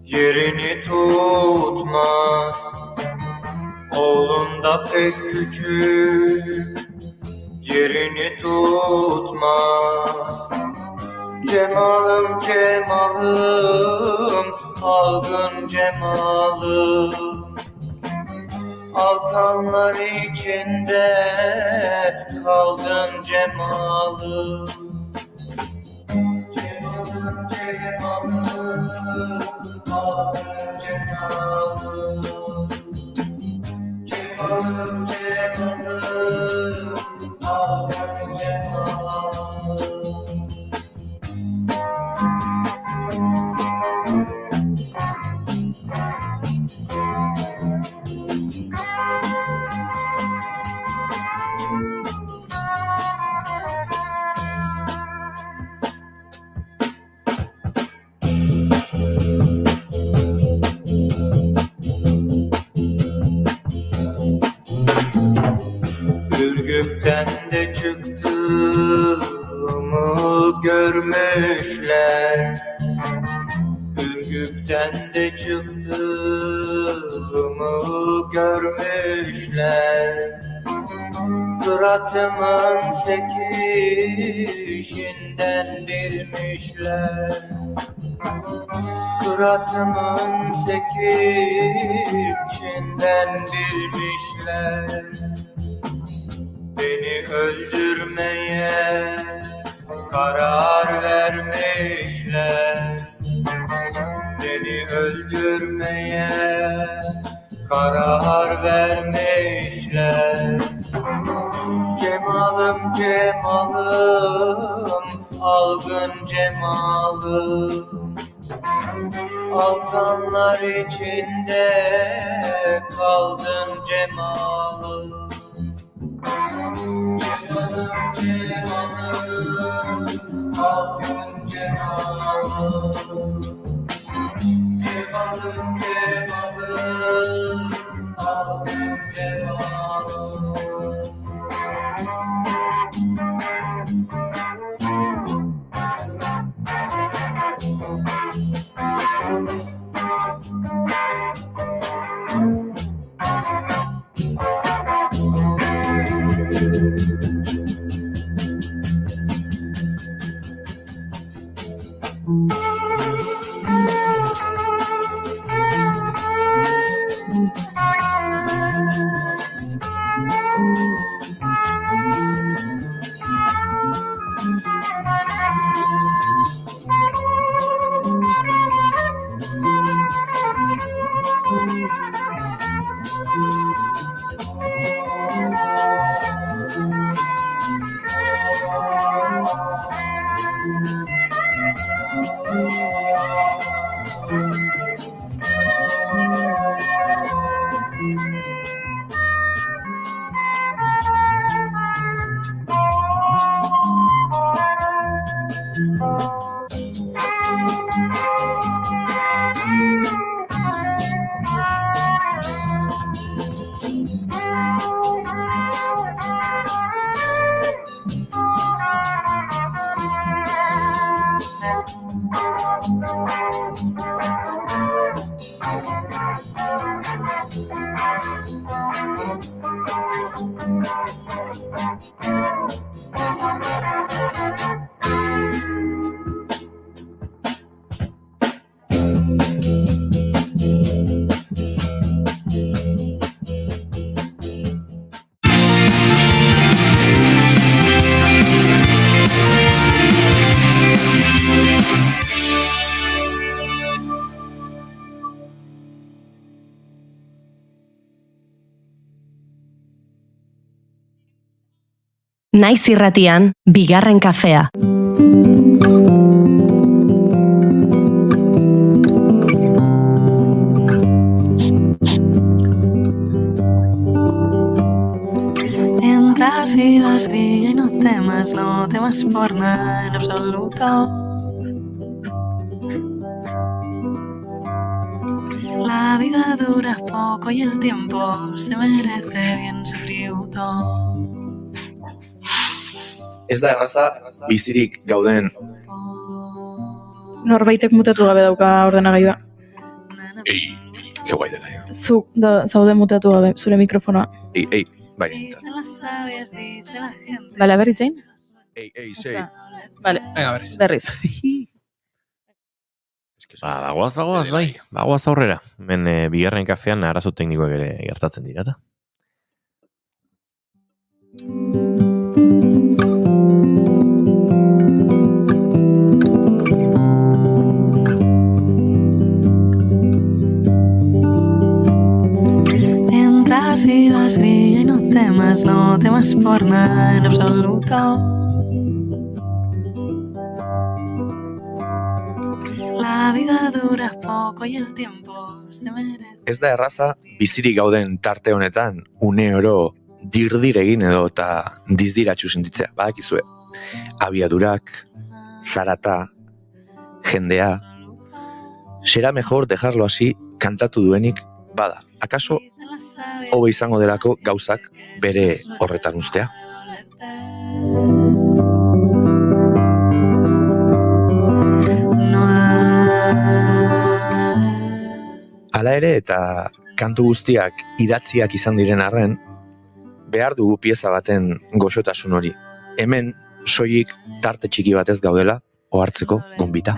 yerini tutmaz. Oğlun da pek küçük yerini tutmaz. Cemalım cemalım algın cemalım. Alkanlar içinde kaldın cemalım. Cemalım cemalım algın cemalım. Cemalım cemalım algın cemalım. Ürgüp'ten de çıktığımı görmüşler. Ürgüp'ten de çıktığımı görmüşler. Kıratımın sekişinden bilmişler. Kıratımın sekişinden bilmişler. Beni öldürmeye karar vermişler. Beni öldürmeye karar vermişler. Cemalım cemalım algın cemalım. Alkanlar içinde kaldın cemalım. Cemalım cemalım algın cemalım. Cemalım cemalım algın cemalım. Naiz irratian, bigarren kafea. y vas, brilla y no temas por nada en absoluto. La vida dura poco y el tiempo se merece bien su tributo. Ez da erraza bizirik gauden. Norbaitek mutatu gabe dauka ordenagailua. Ei, ke guai dela. Zu zaude mutatu gabe zure mikrofonoa. Ei, bai. Bale, berritzein? Ei, sei. Bale, berriz. Bagoaz, bai. Bagoaz aurrera. Hemen bigarren kafean arazo teknikoak ere gertatzen dira, eta. Mientras vivas, brilla y no temas por nada en absoluto. La vida dura poco y el tiempo se merece. Ez da erraza bizirik gauden tarte honetan une oro dirdir egin edo eta dizdiratxu sentitzea, badakizue. Abiadurak, zarata, jendea. Será mejor dejarlo así kantatu duenik bada. Akaso hobe izango delako gauzak bere horretan ustea. Hala ere eta kantu guztiak idatziak izan diren arren, behar dugu pieza baten goxotasun hori. Hemen soilik tarte txiki batez gaudela ohartzeko gonbita.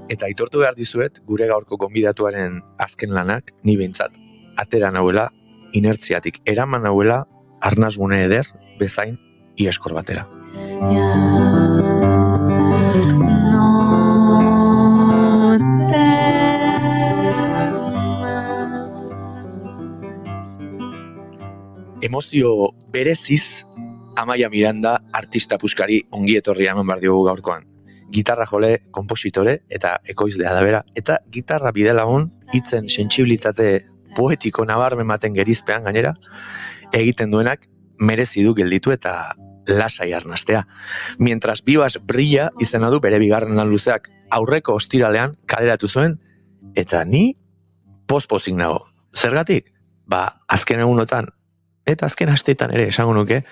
Eta aitortu behar dizuet gure gaurko gonbidatuaren azken lanak ni behintzat atera nauela inertziatik eraman nauela arnasgune eder bezain ieskor batera. Emozio bereziz Amaia Miranda artista puskari ongi etorria eman behar diogu gaurkoan. Gitarra jole, konpositore eta ekoizlea da bera, eta gitarra bidelagun hitzen sentsibilitate poetiko nabarmen baten gerizpean gainera, egiten duenak merezi du gelditu eta lasai arnastea. Mientras vivas brilla izena du bere bigarren lan luzeak aurreko ostiralean kaleratu zuen, eta ni pospozik nago. Zergatik? Azken egunotan, eta azken asteetan ere esango nuke,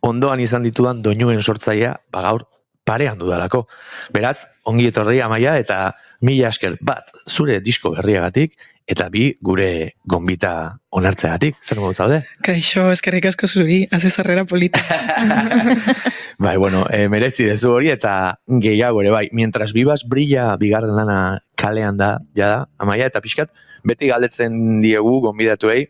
ondoan izan ditudan doinuen sortzailea, gaur parean dudalako. Beraz, ongi etorri Amaia eta mila esker bat zure disko berriagatik, eta bi gure gonbita onartzeagatik. Zer modu zaude? Kaixo, eskerrik asko zuri, haze zarrera polita. Merezi dezu hori eta gehiago ere bai. Mientras vivas brilla bigarren lana kalean da, jada, Amaia, eta pixkat, beti galdetzen diegu gonbidatuei,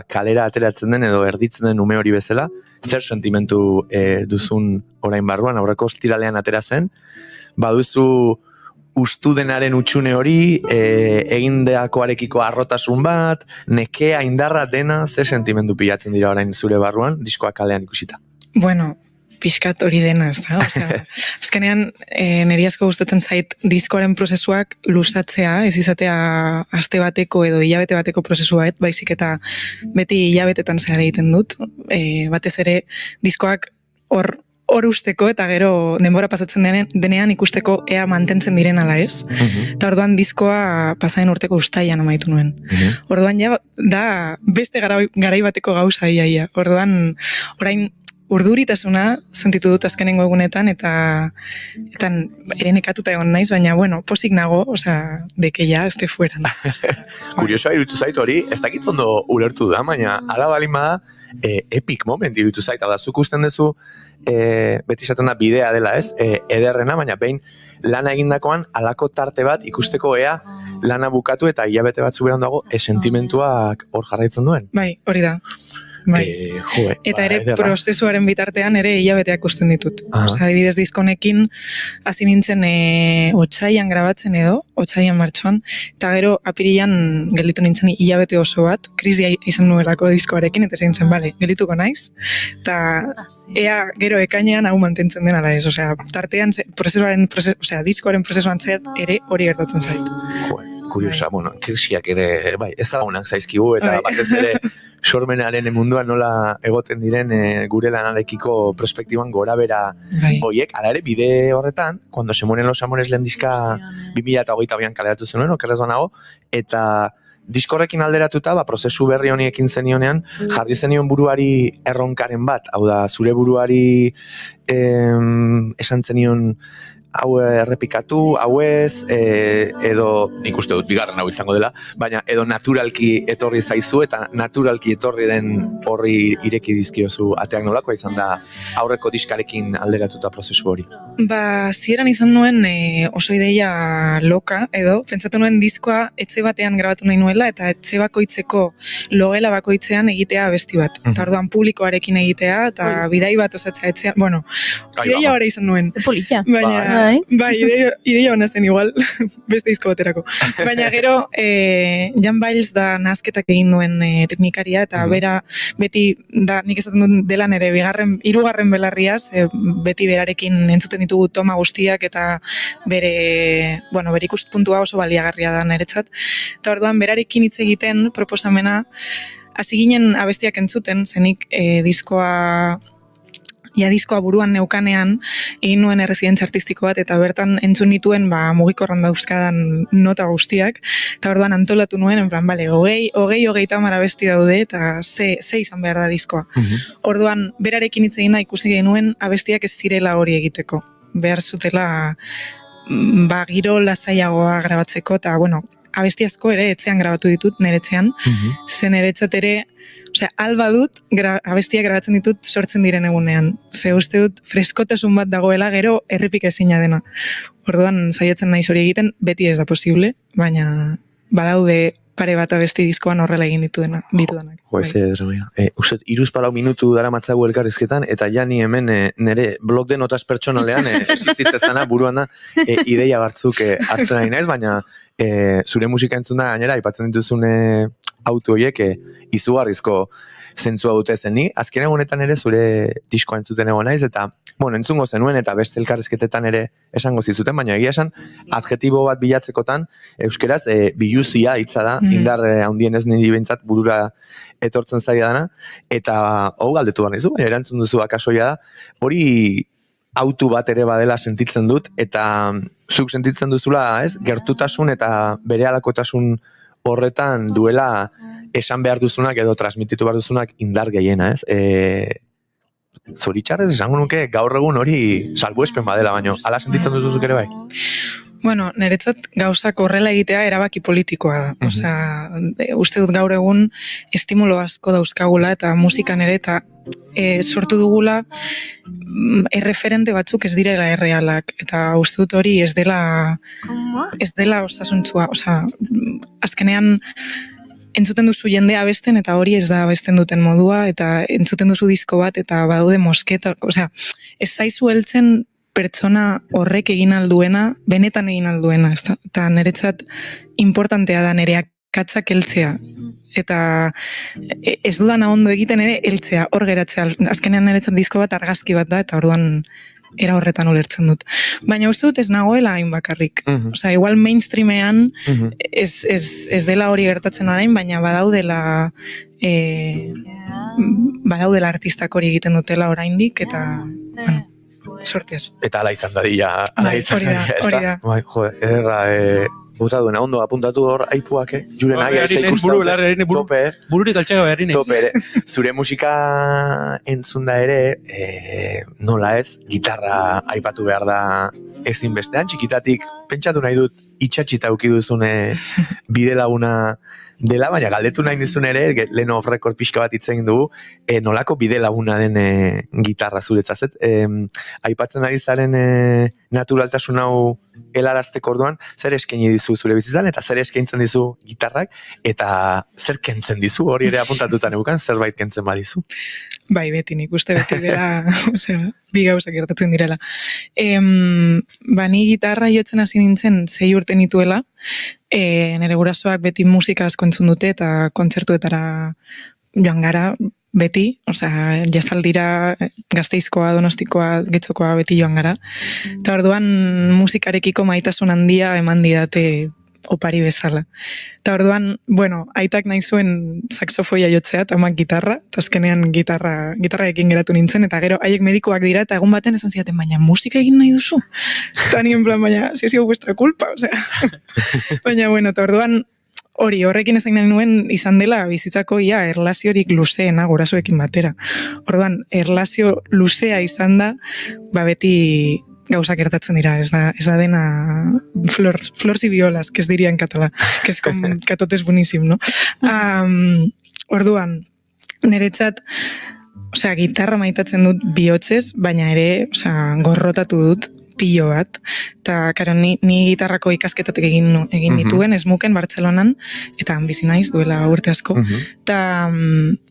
kalera ateratzen den edo erditzen den ume hori bezala, zer sentimentu duzun orain barruan, aurreko ostiralean atera zen, baduzu ustu denaren utxune hori, egindeakoarekiko arrotasun bat, nekea, indarra dena, zer sentimendu pilatzen dira orain zure barruan, diskoa kalean ikusita? Bueno, pixkat hori dena, ez da? Azkenean, niri asko gustatzen zait diskoaren prozesuak luzatzea, ez izatea aste bateko edo hilabete bateko prozesu bat, baizik eta beti hilabetetan zehar egiten dut, batez ere diskoak hor usteko eta gero denbora pasatzen denean ikusteko ea mantentzen diren ala ez. Eta orduan diskoa pasaden urteko uztailan amaitu nuen. Orduan ja da beste garai bateko gauza iaia. Orduan orain urduritasuna sentitu dut azkenengo egunetan eta ere nekatuta egon naiz, baina pozik nago, de que ya esté fuera. Kuriosoa iruditu zait hori, ez dakit ondo ulertu da, baina ala balin bada epic moment iruditu zait, da zuk usten duzu beti esaten da bidea dela ez, ederrena, baina behin lana egindakoan alako tarte bat ikusteko ea lana bukatu eta hilabete batzu berandago sentimentuak hor jarraitzen duen. Bai, hori da. Bai. Eta ere ederra. prozesuaren bitartean ere hilabeteak usten ditut. Aha. Osea, adibidez diskonekin hasi nintzen otsaian grabatzen otsaian martxoan, eta gero apirilan gelditu nintzen hilabete oso bat, krisia izan nuelako diskoarekin, eta zein zen, bale, geldituko naiz, eta ea gero ekainean hau mantentzen dena da ez, osea, tartean diskoaren prozesuan zer ere hori gertatzen zait. Kuriosa, bueno, krisiak ere, bai, ezagunak zaizkigu, eta batez ere sormenaren munduan nola egoten diren gure lanarekiko perspektiban gorabera hoiek. Hala ere, bide horretan, Cuando se mueren los amores lehen diska 2022an kaleratu zenuen, okerrez banago, eta diskorrekin alderatuta, prozesu berri honi ekin zenionean, jarri zenion buruari erronkaren bat, hau da, zure buruari esan zenion hau errepikatu, hau ez, edo, nik uste dut, bigarren hau izango dela, baina edo naturalki etorri zaizu, eta naturalki etorri den horri ireki dizkiozu ateak nolakoa izan da aurreko diskarekin alderatuta prozesu hori. Zieran izan nuen oso ideia loka, edo, pentsatu nuen diskoa etxe batean grabatu nahi nuela, eta etxe bakoitzeko logela bakoitzean egitea abesti bat. Eta orduan publikoarekin egitea, eta bidai bat osatzea etxean, bueno, ideia hori izan nuen. Polita. Baina, bai, ideia hona zen igual, beste disko baterako. Baina gero, Jan Biles da nazketak egin duen teknikaria, eta bera, beti, nik esaten duen dela nere, hirugarren belarriaz, beti berarekin entzuten ditugu toma guztiak, eta bere ikuspuntua oso baliagarria da niretzat. Eta orduan, berarekin hitz egiten proposamena, hasi ginen abestiak entzuten, zenik diskoa buruan neukanean, egin nuen errezidentzia artistiko bat, eta bertan entzun nituen mugikorran dauzkadan nota guztiak, eta orduan antolatu nuen, en plan, bale, 20 abesti daude, eta ze izan behar da diskoa. Orduan, berarekin hitz egin da ikusi genuen abestiak ez zirela hori egiteko. Behar zutela, giro lasaiagoa grabatzeko, eta, bueno, abesti asko ere etxean grabatu ditut, nire etxean, zen eretzat ere, alba dut, abestiak grabatzen ditut sortzen diren egunean. Ze uste dut freskotasun bat dagoela gero errepik ezina dena. Orduan saiatzen naiz hori egiten, beti ez da posible, baina badaude pare bat abesti diskoan horrela egin ditudanak. Uste, 3-4 minutu dara matzagu elkarrizketan, eta jani hemen nire blog de notas pertsonalean existitzezana buruan da ideia batzuk hartzen ari naiz, baina zure musika entzun da gainera, aipatzen dituzune auto horiek izugarrizko zentzua dute zeni. Azken egunetan ere zure diskoa entzuten egon naiz, eta entzungo zenuen eta beste elkarrizketetan ere esango zizuten, baina egia esan adjetibo bat bilatzekotan euskeraz biluzia hitza da, indar handien ez niri behintzat burura etortzen zaila dana, eta hau galdetu behar nizu, baina erantzun duzu akasoia da, hori autu bat ere badela sentitzen dut, eta zuk sentitzen duzula, gertutasun eta berehalakotasun horretan duela esan behar duzunak edo transmititu behar duzunak indar gehiena, Zoritxarrez esango nuke gaur egun hori salbuespen badela, baino hala sentitzen duzuzuk ere bai? Bueno, niretzat gauzak horrela egitea erabaki politikoa da. Osea, uste dut gaur egun estimulo asko dauzkagula eta musikan ere eta sortu dugula erreferente batzuk ez direla errealak eta uste dut hori ez dela osasuntsua, osea, azkenean entzuten duzu jendea abesten eta hori ez da abesten duten modua eta entzuten duzu disko bat eta badaude mosketa, osea, ez zaizu heltzen pertsona horrek egin alduena, benetan egin alduena, eta niretzat importantea da nire akatzak heltzea. Eta ez dudana ondo egiten ere heltzea, hor geratzea. Azkenean niretzat disko bat argazki bat da, eta orduan era horretan ulertzen dut. Baina uste dut ez nagoela hain bakarrik. Osea, igual mainstreamean ez dela hori gertatzen orain, baina badaudela artistak hori egiten dutela oraindik, eta, bueno, sortez. Eta ala izan dadila. Hori da. Bai, jode, ederra, bota duena, ondo apuntatu hor aipuak, Julen agia ez bururik altxaga beharrin ez. Tope ere. Zure musika entzunda ere, nola ez, gitarra aipatu behar da ezinbestean, txikitatik pentsatu nahi dut itxatxita auki duzune bide laguna dela, baina galdetu nahi dizun ere, lehen off record pixka bat hitz egin dugu, nolako bide laguna den gitarra zuretzat. Aipatzen ari zaren naturaltasun hau helarazteko orduan, zer eskaini dizu zure bizitzan, eta zer eskaintzen dizu gitarrak, eta zer kentzen dizu, hori ere apuntatuta neukan, zerbait kentzen badizu. Bai, beti, nik uste beti dela, osea, bi gauza gertatzen direla. Ni gitarra jotzen hasi nintzen 6 urte nituela, nire gurasoak beti musika asko entzun dute, eta kontzertuetara joan gara, beti, osea, jasaldira Gasteizkoa, Donostikoa, Getxokoa beti joan gara. Eta orduan musikarekiko maitasun handia eman didate opari bezala. Eta orduan, aitak nahi zuen saxofoia jotzea, eta amak gitarra, eta azkenean gitarraekin geratu nintzen, eta gero haiek medikoak dira, eta egun baten esan zidaten, baina musika egin nahi duzu? Eta nien plan, baina, si ha sido vuestra culpa, osea. Baina, eta orduan, horrekin ezagin nahi nuen izan dela bizitzako erlaziorik luzeena gurasoekin batera. Orduan, erlazio luzea izan da, beti gauzak gertatzen dira, ez da dena flors y violas, que es diría en català, que es com catotes boníssim, no? Orduan, niretzat, gitarra maitatzen dut bihotzez, baina ere, gorrotatu dut pilo bat, eta karo, ni gitarrako ikasketatek egin nituen, esmuken Bartzelonan, eta bizi naiz duela urte asko, eta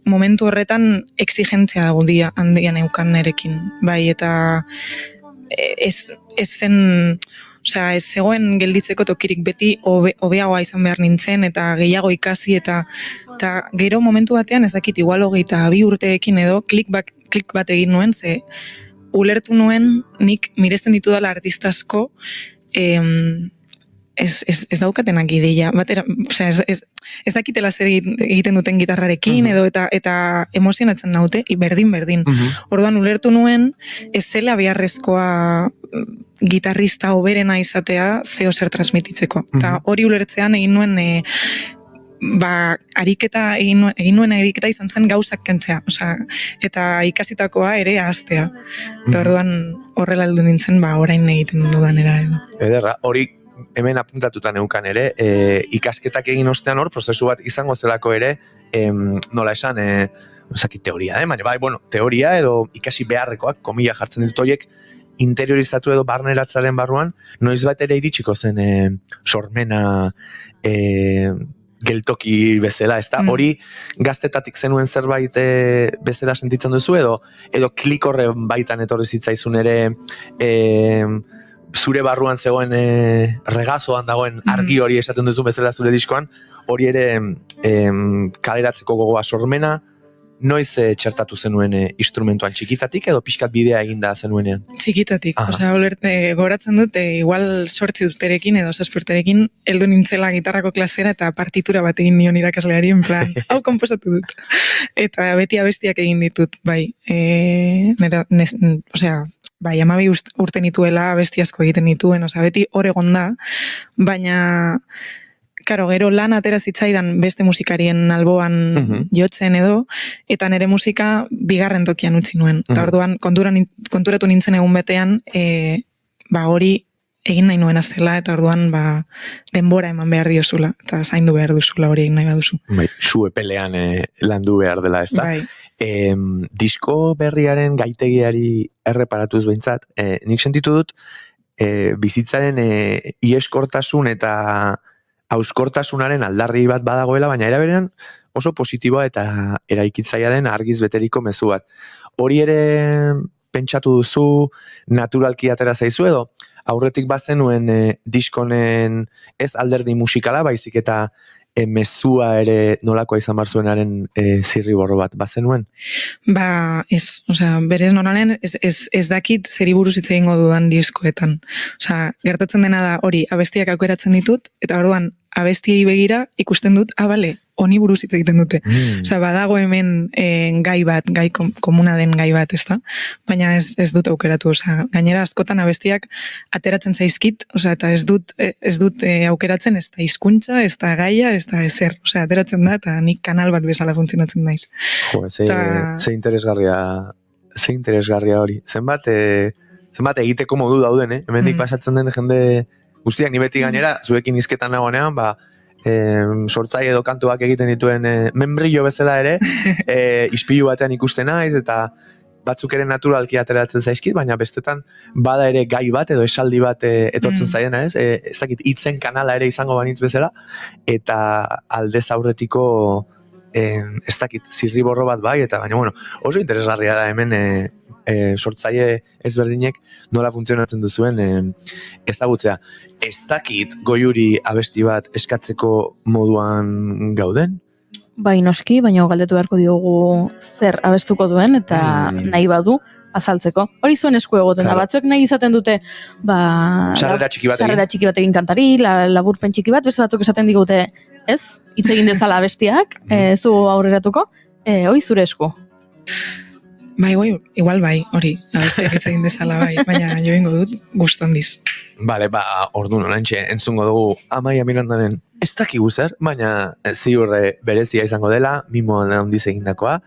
momentu horretan exigentzia dago handian eukan nerekin, bai, eta ez zegoen gelditzeko tokirik, beti hobeagoa izan behar nintzen, eta gehiago ikasi, eta gero momentu batean, ez dakit, igual 22 urteekin edo, klik bat egin nuen, ze ulertu nuen nik miresten ditudala artista asko ez daukatenak ideia. Ez dakitela zer egiten duten gitarrarekin edo eta emozionatzen naute, berdin. Orduan ulertu nuen ez zela beharrezkoa gitarrista hoberena izatea zeo zer transmititzeko. Eta hori ulertzean egin nuen egin nuen ariketa izan zen gauzak kentzea, eta ikasitakoa ere ahaztea. Eta orduan horrela heldu nintzen, orain egiten dudanera edo. Ederra, hori hemen apuntatuta neukan ere, ikasketak egin ostean hor, prozesu bat izango zelako ere, nola esan, teoria, baina teoria edo ikasi beharrekoak, komila jartzen ditut horiek, interiorizatu edo barneratzaren barruan, noiz bat ere iritsiko zen sormena, geltoki bezala, ez da? Hori gaztetatik zenuen zerbait bezala sentitzen duzu edo klik horren baitan etorri zitzaizun ere zure barruan zegoen regazoan dagoen argi hori esaten duzu bezala zure diskoan, hori ere kaleratzeko gogoa sormena, noiz txertatu zenuen instrumentuan txikitatik edo pixkat bidea eginda zenuenean? Txikitatik, goratzen dut, igual 8 urterekin edo 7 urterekin heldu nintzela gitarrako klasera eta partitura bat egin nion irakasleari, en plan, hau konposatu dut. Eta beti abestiak egin ditut, bai, 12 urte nituela abesti asko egiten nituen, beti hor egon da, baina karo, gero lan atera zitzaidan beste musikarien alboan jotzen edo, eta nire musika bigarren tokian utzi nuen. Eta orduan konturatu nintzen egun betean, hori egin nahi nuen azela, eta orduan denbora eman behar diozula, eta zaindu behar duzula hori egin nahi baduzu. Zu epelean landu behar dela, ez da? Disko berriaren gaitegiari erreparatuz behintzat, nik sentitu dut, bizitzaren ieskortasun eta hauskortasunaren aldarri bat badagoela, baina era berean oso positiboa eta eraikitzaia den argiz beteriko mezu bat. Hori ere pentsatu duzu, naturalki atera zaizu edo, aurretik bazenuen diskonen ez alderdi musikala, baizik eta mezua ere nolakoa izan bar zuenaren zirriborro bat bazenuen? Ez, berez normalen ez dakit zeri buruz hitz egingo dudan diskoetan. Gertatzen dena da hori abestiak aukeratzen ditut, eta orduan abestiei begira ikusten dut, bale, honi buruz hitz egiten dute. Badago hemen gai bat, gai komuna den gai bat, ezta? Baina ez dut aukeratu, gainera askotan abestiak ateratzen zaizkit, eta ez dut aukeratzen, ez da hizkuntza, ez da gaia, ez da ezer, ateratzen da, eta nik kanal bat bezala funtzionatzen naiz. Ze interesgarria hori. Zenbat egiteko modu dauden, hemendik pasatzen den jende guztiak, ni beti gainera, zuekin hizketan nagonean, sortzai edo kantuak egiten dituen membrillo bezala ere, ispilu batean ikusten naiz, eta batzuk ere naturalki ateratzen zaizkit, baina bestetan bada ere gai bat edo esaldi bat etortzen zaiena, ez? Ez dakit hitzen kanala ere izango banitz bezala, eta aldez aurretiko ez dakit zirriborro bat bai, eta baina, bueno, oso interesgarria da hemen sortzaile ezberdinek nola funtzionatzen duzuen ezagutzea. Ez dakit Goiuri abesti bat eskatzeko moduan gauden? Bai, noski, baina galdetu beharko diogu zer abestuko duen, eta nahi badu azaltzeko. Hori zuen esku egoten da, batzuek nahi izaten dute sarrera txiki bat egin kantari, laburpen txiki bat, beste batzuk esaten digute, ez? Hitz egin dezala abestiak, zu aurreratuko, hori zure esku. Bai, igual bai, hori, abestiak hitz egin dezala bai, baina jo ingo dut gustu handiz. Bale, orduan oraintxe entzungo dugu Amaia Mirandaren ez dakigu zer, baina ziur berezia izango dela, mimo handiz egindakoa,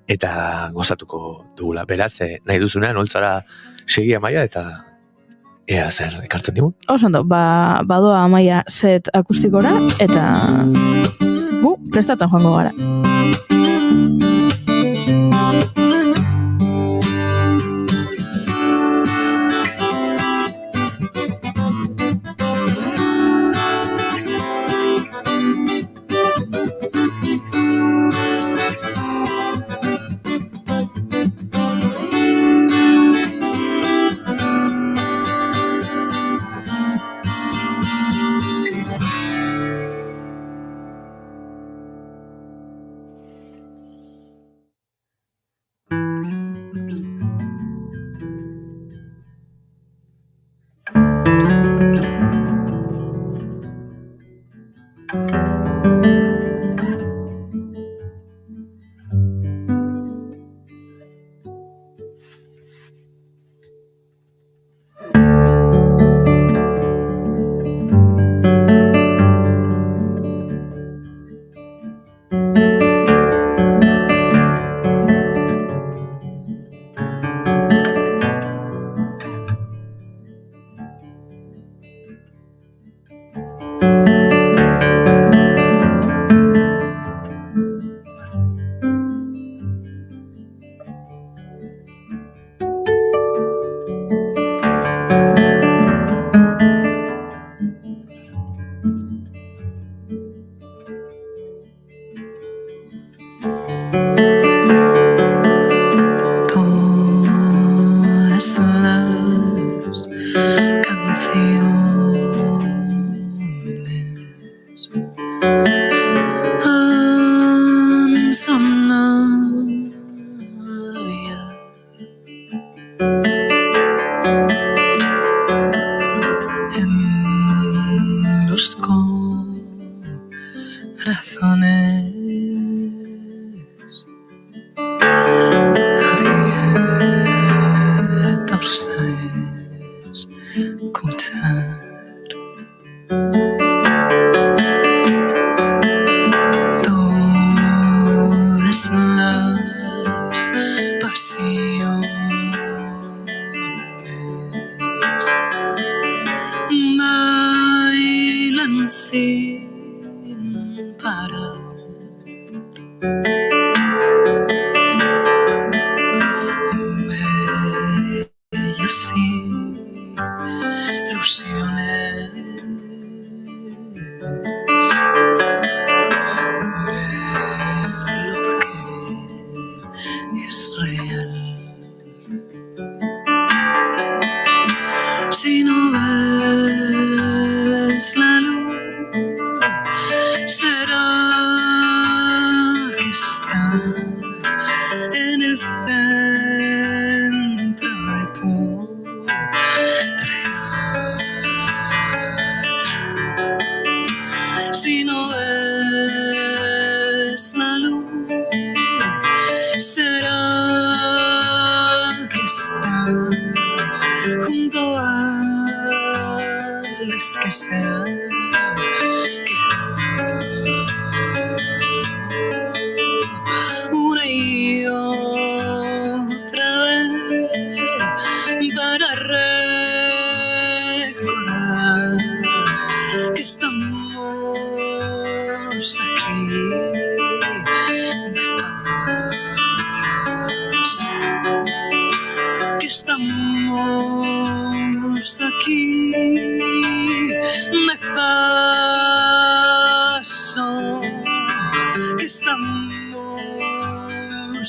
eta gozatuko dugula. Beraz, nahi duzunean, holtzara segi Amaia, eta ea zer ekartzen digun. Oso ondo, badoa Amaia set akustikora, eta gu prestatzen joango gara.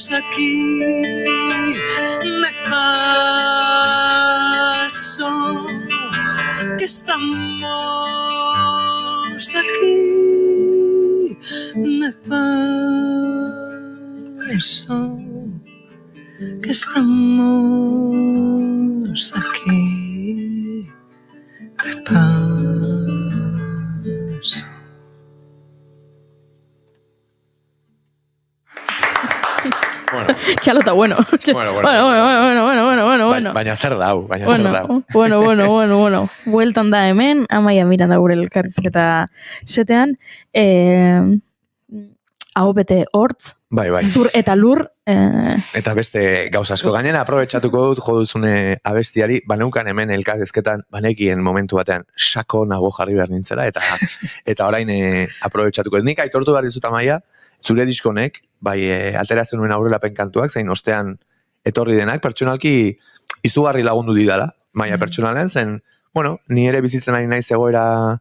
aquí, de paso, que estamos aquí, de paso, que estamos aquí, de paso. Txalo eta bueno. Bueno. Baina zer dau, Bueno. Bueltan da hemen, Amaia Miranda gure elkarrizketa setean. Hau bete hortz, Bai. zur eta lur. Eta beste gauza asko. Gainera, aprobetxatuko dut jo duzune abestiari, baneukan hemen elkarrizketan, banekien momentu batean sako nago jarri behar nintzela, eta orain aprobetxatuko dut. Nik aitortu behar dizut, Amaia, zure diskonek, bai, alteratzen nuen aurrelapen kantuak, zein ostean etorri denak, pertsonalki izugarri lagundu didala, maia pertsonalen, zen, bueno, ni ere bizitzen ari naiz egoera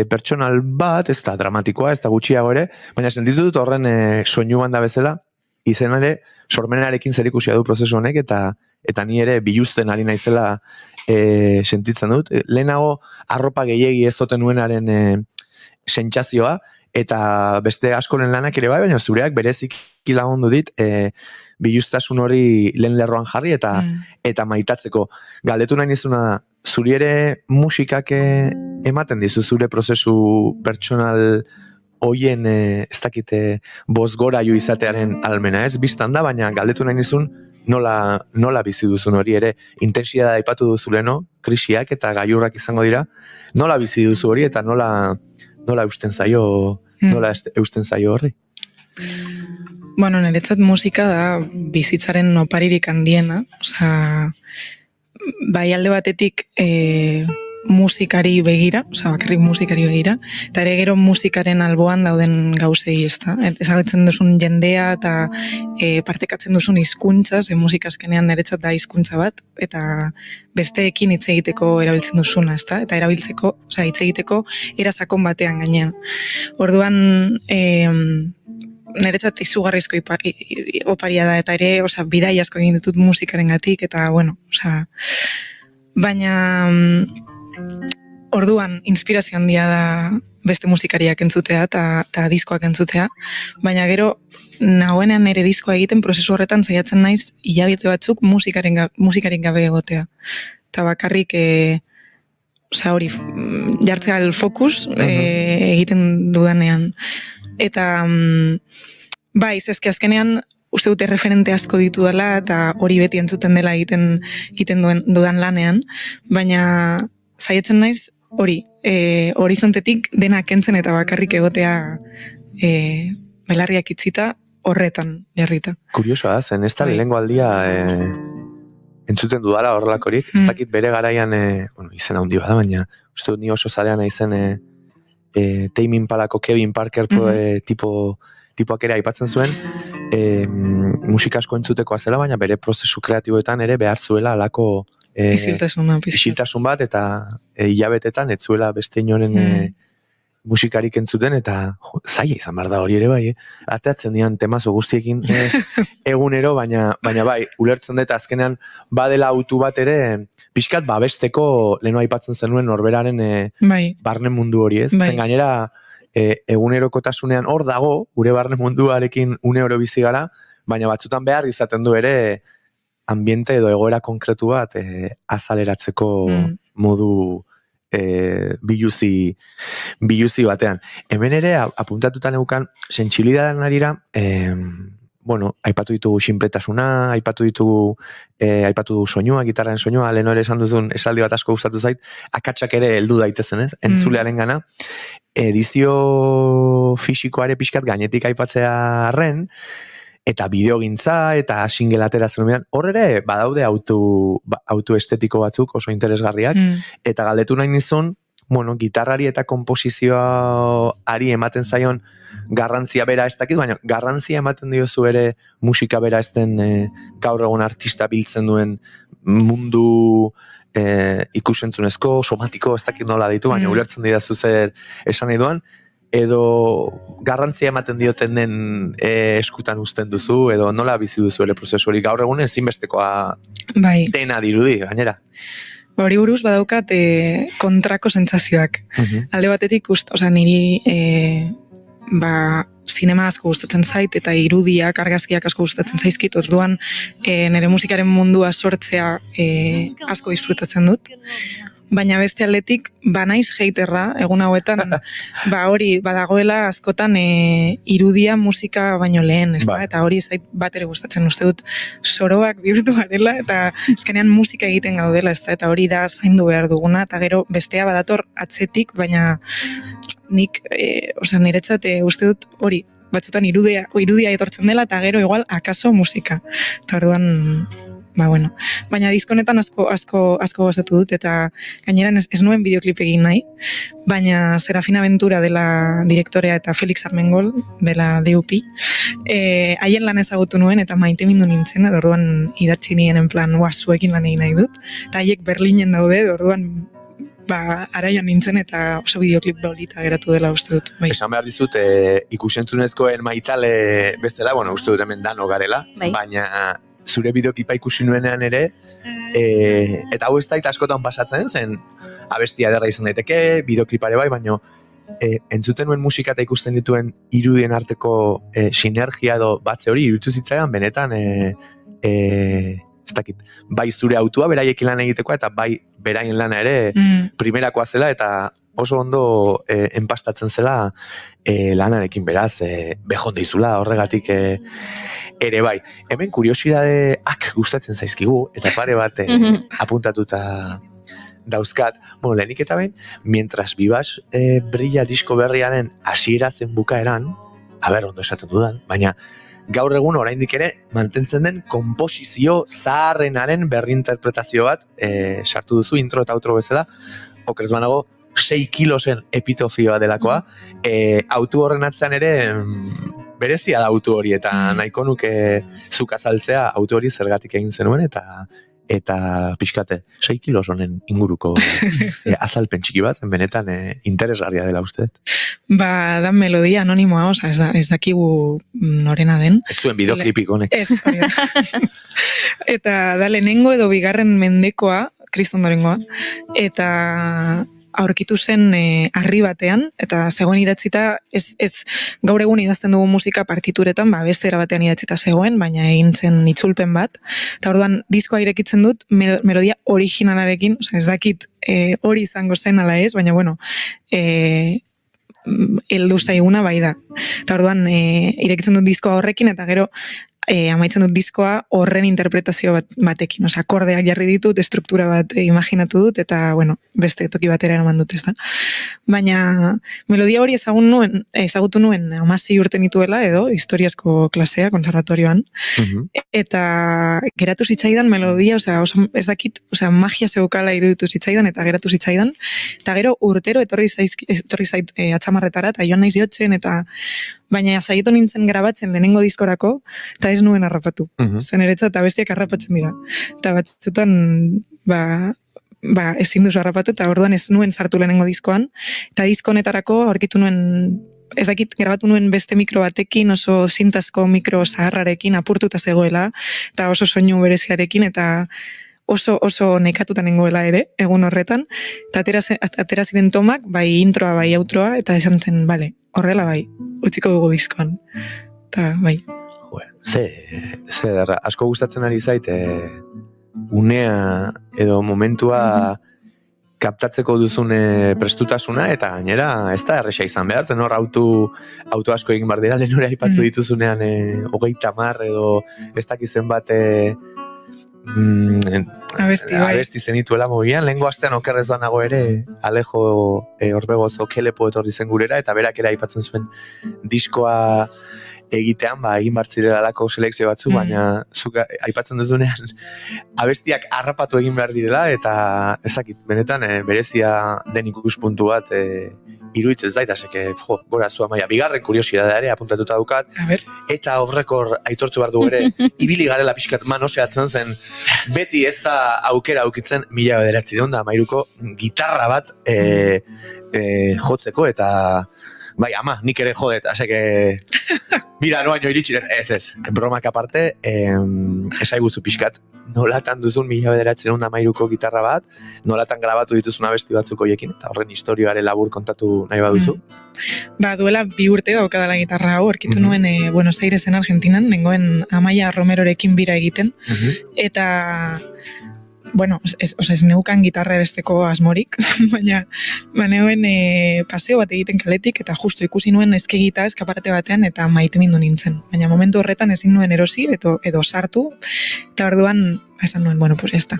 pertsonal bat, ez da dramatikoa, ez da gutxiago ere, baina sentitu dut horren soinu banda bezala, izen ere, sormenarekin zerikusia du prozesu honek, eta ni ere biluzten ari naizela sentitzen dut. Lehenago, arropa gehiegi ez zoten nuenaren sentsazioa, eta beste askoren lanak ere bai, baina zureak bereziki lagundu dit, biluztasun hori lehen lerroan jarri, eta maitatzeko. Galdetu nahi nizuna da, zuri ere musikak ematen dizu zure prozesu pertsonal hoien ez dakite bozgora jo izatearen almena, ez? Bistan da, baina galdetu nahi nizun nola bizi duzun hori ere, intensidadea aipatu duzu leno, krisiak eta gailurrak izango dira, nola bizi duzu hori eta nola eusten zaio horri? Bueno, niretzat musika da bizitzaren oparirik handiena, osea, bai alde batetik musikari begira, bakarrik musikari begira, eta ere gero musikaren alboan dauden gauzei, ezta? Ezagutzen duzun jendea eta partekatzen duzun hizkuntza, musika azkenean niretzat da hizkuntza bat, eta besteekin hitz egiteko erabiltzen duzuna, ezta? Eta erabiltzeko, hitz egiteko era sakon batean gainean. Orduan, niretzat izugarrizko oparia da, eta ere, bidai asko egin ditut musikarengatik, eta, bueno, baina orduan inspirazio handia da beste musikariak entzutea eta diskoak entzutea, baina gero nagoenean ere diskoa egiten prozesu horretan saiatzen naiz hilabete batzuk musikarik gabe egotea. Eta bakarrik hori jartzea el fokus egiten dudanean. Eta bai, eske azkenean uste dute referente asko ditu dela eta hori beti entzuten dela egiten dudan lanean, baina saiatzen naiz hori, horizontetik dena kentzen eta bakarrik egotea belarriak itzita horretan jarrita. Kuriosoa da, zen ez da lehengo aldia entzuten dudala horrelakorik, ez dakit bere garaian, izen handi bada, baina uste dut ni oso zarean izen Tame Impalako Kevin Parker tipoak ere aipatzen zuen, musika asko entzutekoa zela, baina bere prozesu kreatiboetan ere behar zuela alako isiltasun bat, eta hilabetetan ez zuela beste inoren musikarik entzuten, eta zaila izan behar da hori ere bai, ateatzen dian temazo guztiekin egunero, baina bai, ulertzen dut azkenean badela autu bat ere, pixkat babesteko leheno aipatzen zenuen norberaren barne mundu hori, ez? Zen gainera, egunerokotasunean hor dago, gure barne munduarekin une oro bizi gara, baina batzutan behar izaten du ere ambiente edo egoera konkretu bat azaleratzeko modu biluzi batean. Hemen ere, apuntatutan eukan, sentsibilidadean arira, aipatu ditugu sinpletasuna, aipatu dugu soinua, gitarraren soinua, lehen ere esan duzun esaldi bat asko gustatu zait, akatsak ere heldu daitezen, ez? Entzulearen gana, edizio fisikoare pixkat gainetik aipatzea arren, eta bideogintza, eta single ateratzen dumean, hor ere badaude auto estetiko batzuk oso interesgarriak, eta galdetu nahi nizun, gitarrari eta komposizioari ematen zaion garrantzia bera ez dakit, baina garrantzia ematen diozu ere musika bera ez den gaur egun artista biltzen duen mundu ikusentzunezko, somatiko, ez dakit nola ditu, baina ulertzen didazu zer esan nahi duan, edo garrantzia ematen dioten den eskutan uzten duzu, edo nola bizi duzu ere prozesu hori gaur egun ezinbestekoa Bai. dena dirudi, gainera. Hori buruz badaukat kontrako sentsazioak. Alde batetik, niri zinema asko gustatzen zait, eta irudiak, argazkiak asko gustatzen zaizkit, orduan nire musikaren mundua sortzea asko disfrutatzen dut. Baina beste aldetik, banaiz haterra, egun hauetan, hori badagoela askotan irudia musika baino lehen, ezta? Eta hori zait bat ere gustatzen, uste dut soroak bihurtu garela, eta azkenean musika egiten gaudela, ezta? Eta hori da zaindu behar duguna, eta gero bestea badator atzetik, baina nik, niretzat uste dut hori, batzutan irudia etortzen dela, eta gero igual akaso musika. Eta orduan, baina diskonetan asko gozatu dut, eta gainera ez nuen bideoklip egin nahi, baina Serafina Ventura dela direktorea eta Felix Armengol dela DUP, haien lan ezagutu nuen eta maite mindu nintzen, orduan idatzi nien plan, zuekin lan egin nahi dut, eta haiek Berlinen daude, orduan araian nintzen eta oso bideoklip bolita geratu dela uste dut. Esan behar dizut, ikusentzunezkoen maitale bezala, uste dut hemen dano garela, baina zure bideoklipa ikusi nuenean ere, eta hau ez da askotan pasatzen zen, abestia ederra izan daiteke, bideoklipare baina entzuten nuen musika eta ikusten dituen irudien arteko sinergia edo batze hori iruditu zitzaidan benetan ez dakit, bai zure autua beraiekin lan egiteko eta bai beraien lana ere primerakoa zela eta oso ondo enpastatzen zela lanarekin beraz, behonde izula horregatik ere bai. Hemen kuriosidadeak gustatzen zaizkigu eta pare bat apuntatuta dauzkat. Lehenik eta behin, mientras vivas brilla disko berriaren hasiera zen bukaeran, ondo esaten dudan, baina gaur egun oraindik ere mantentzen den konposizio zaharrenaren berrinterpretazio bat sartu duzu intro eta outro bezala, okerez banago 6 kilosen epitofioa delakoa, autu horren atzean ere berezia da autu hori, eta nahiko nuke zuk azaltzea autu hori zergatik egin zenuen, eta pixkate 6 kilos honen inguruko azalpen txiki bat, benetan interesgarria dela uste dut. Da melodia anonimoa, ez dakigu norena den. Ez zuen bideoklipik honek. Ez, hori da. Eta da lehenengo edo bigarren mendekoa, kristondorengoa, eta aurkitu zen harri batean, eta zegoen idatzita, ez gaur egun idazten dugu musika partituretan, beste era batean idatzita zegoen, baina egin zen itzulpen bat, eta orduan diskoa irekitzen dut melodia originalarekin, ez dakit hori izango zen ala ez, baina heldu zaiguna bai da. Eta orduan irekitzen dut diskoa horrekin, eta gero amaitzen dut diskoa horren interpretazio batekin, akordeak jarri ditut, estruktura bat imaginatu dut, eta beste toki batera eraman dut, ez da. Baina melodia hori ezagutu nuen 16 urte nituela, edo historiazko klasea, konservatorioan, eta geratu zitzaidan melodia, ez dakit, magia zeukala iruditu zitzaidan, eta geratu zitzaidan, eta gero urtero etorri zait atzamarretara, eta joan naiz jotzen, eta baina zaitu nintzen grabatzen lehenengo diskorako, eta ez nuen harrapatu. Zen eretza eta bestiak harrapatzen dira. Eta batzutan, ezin duzu harrapatu, eta orduan ez nuen sartu lehenengo diskoan, eta diskonetarako aurkitu nuen, ez dakit, grabatu nuen beste mikro batekin, oso zintazko mikro zaharrarekin apurtuta zegoela, eta oso soinu bereziarekin, eta oso nekatuta nengoela ere, egun horretan, eta atera ziren tomak, bai introa, bai outroa, eta esan zen, horrela bai, utziko dugu diskoan. Eta bai. Ze darra, asko gustatzen ari zait, unea edo momentua kaptatzeko duzune prestutasuna, eta gainera ez da erresa izan behar, zen hor auto asko egin bar dira, lehen hori aipatu dituzunean 30 edo ez dakizen bat abesti zenituela mobian, lehengo astean okerrez nago ere Alejo Orbegozo Kelepo etorri zen gurera, eta berak ere aipatzen zuen diskoa egitean, egin bartzirela alako selekzio batzu, baina zuk aipatzen duzunean abestiak harrapatu egin behar direla, eta ezakit, benetan berezia den ikuspuntu bat iruditzen zait, gora zua maia, bigarren kuriosidadea ere apuntatuta dukat, eta horrekor aitortu behar du ere, ibili garela pixkat manoseatzen zen, beti ez da aukera aukitzen 1993 gitarra bat jotzeko, eta Bai, ama, nik ere jodet, aseke... Mira, no baino iritsiren, ez, bromak aparte, esaiguzu pixkat, nolatan duzun 1913ko gitarra bat, nolatan grabatu dituzun abesti batzuk hoiekin, eta horren historioare labur kontatu nahi baduzu. Ba, duela 2 urte daukadala gitarra hau, orkitu nuen Buenos Airesen Argentinan, nengoen Amaia Romerorekin bira egiten, eta... Bueno, ez neukan gitarra eresteko asmorik, baina neuen paseo bat egiten kaletik, eta justo ikusi nuen eskegita eskaparate batean, eta maite mindu nintzen. Baina momentu horretan ezin nuen erosi, edo sartu, eta orduan, esan nuen, bueno, pues esta.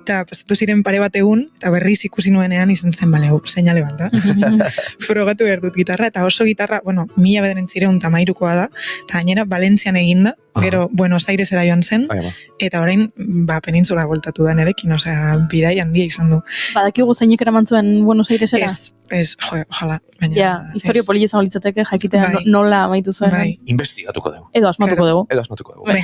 Eta pasatu ziren pare bat egun, eta berriz ikusi nuenean izan zen, bale, seinale bat da. Frogatu behar dut gitarra, eta oso gitarra, bueno, 1913koa da, eta gainera Valentzian eginda, gero Buenos Airesera joan zen, eta orain, penintzula voltatu da nerekin, osea, bidai handia izan du. Badakigu zeinek eraman zuen Buenos Airesera? Ez, ojalá. Ja, historio poli izango litzateke, jakitea nola amaitu zuen. Investigatuko dugu. Edo asmatuko dugu.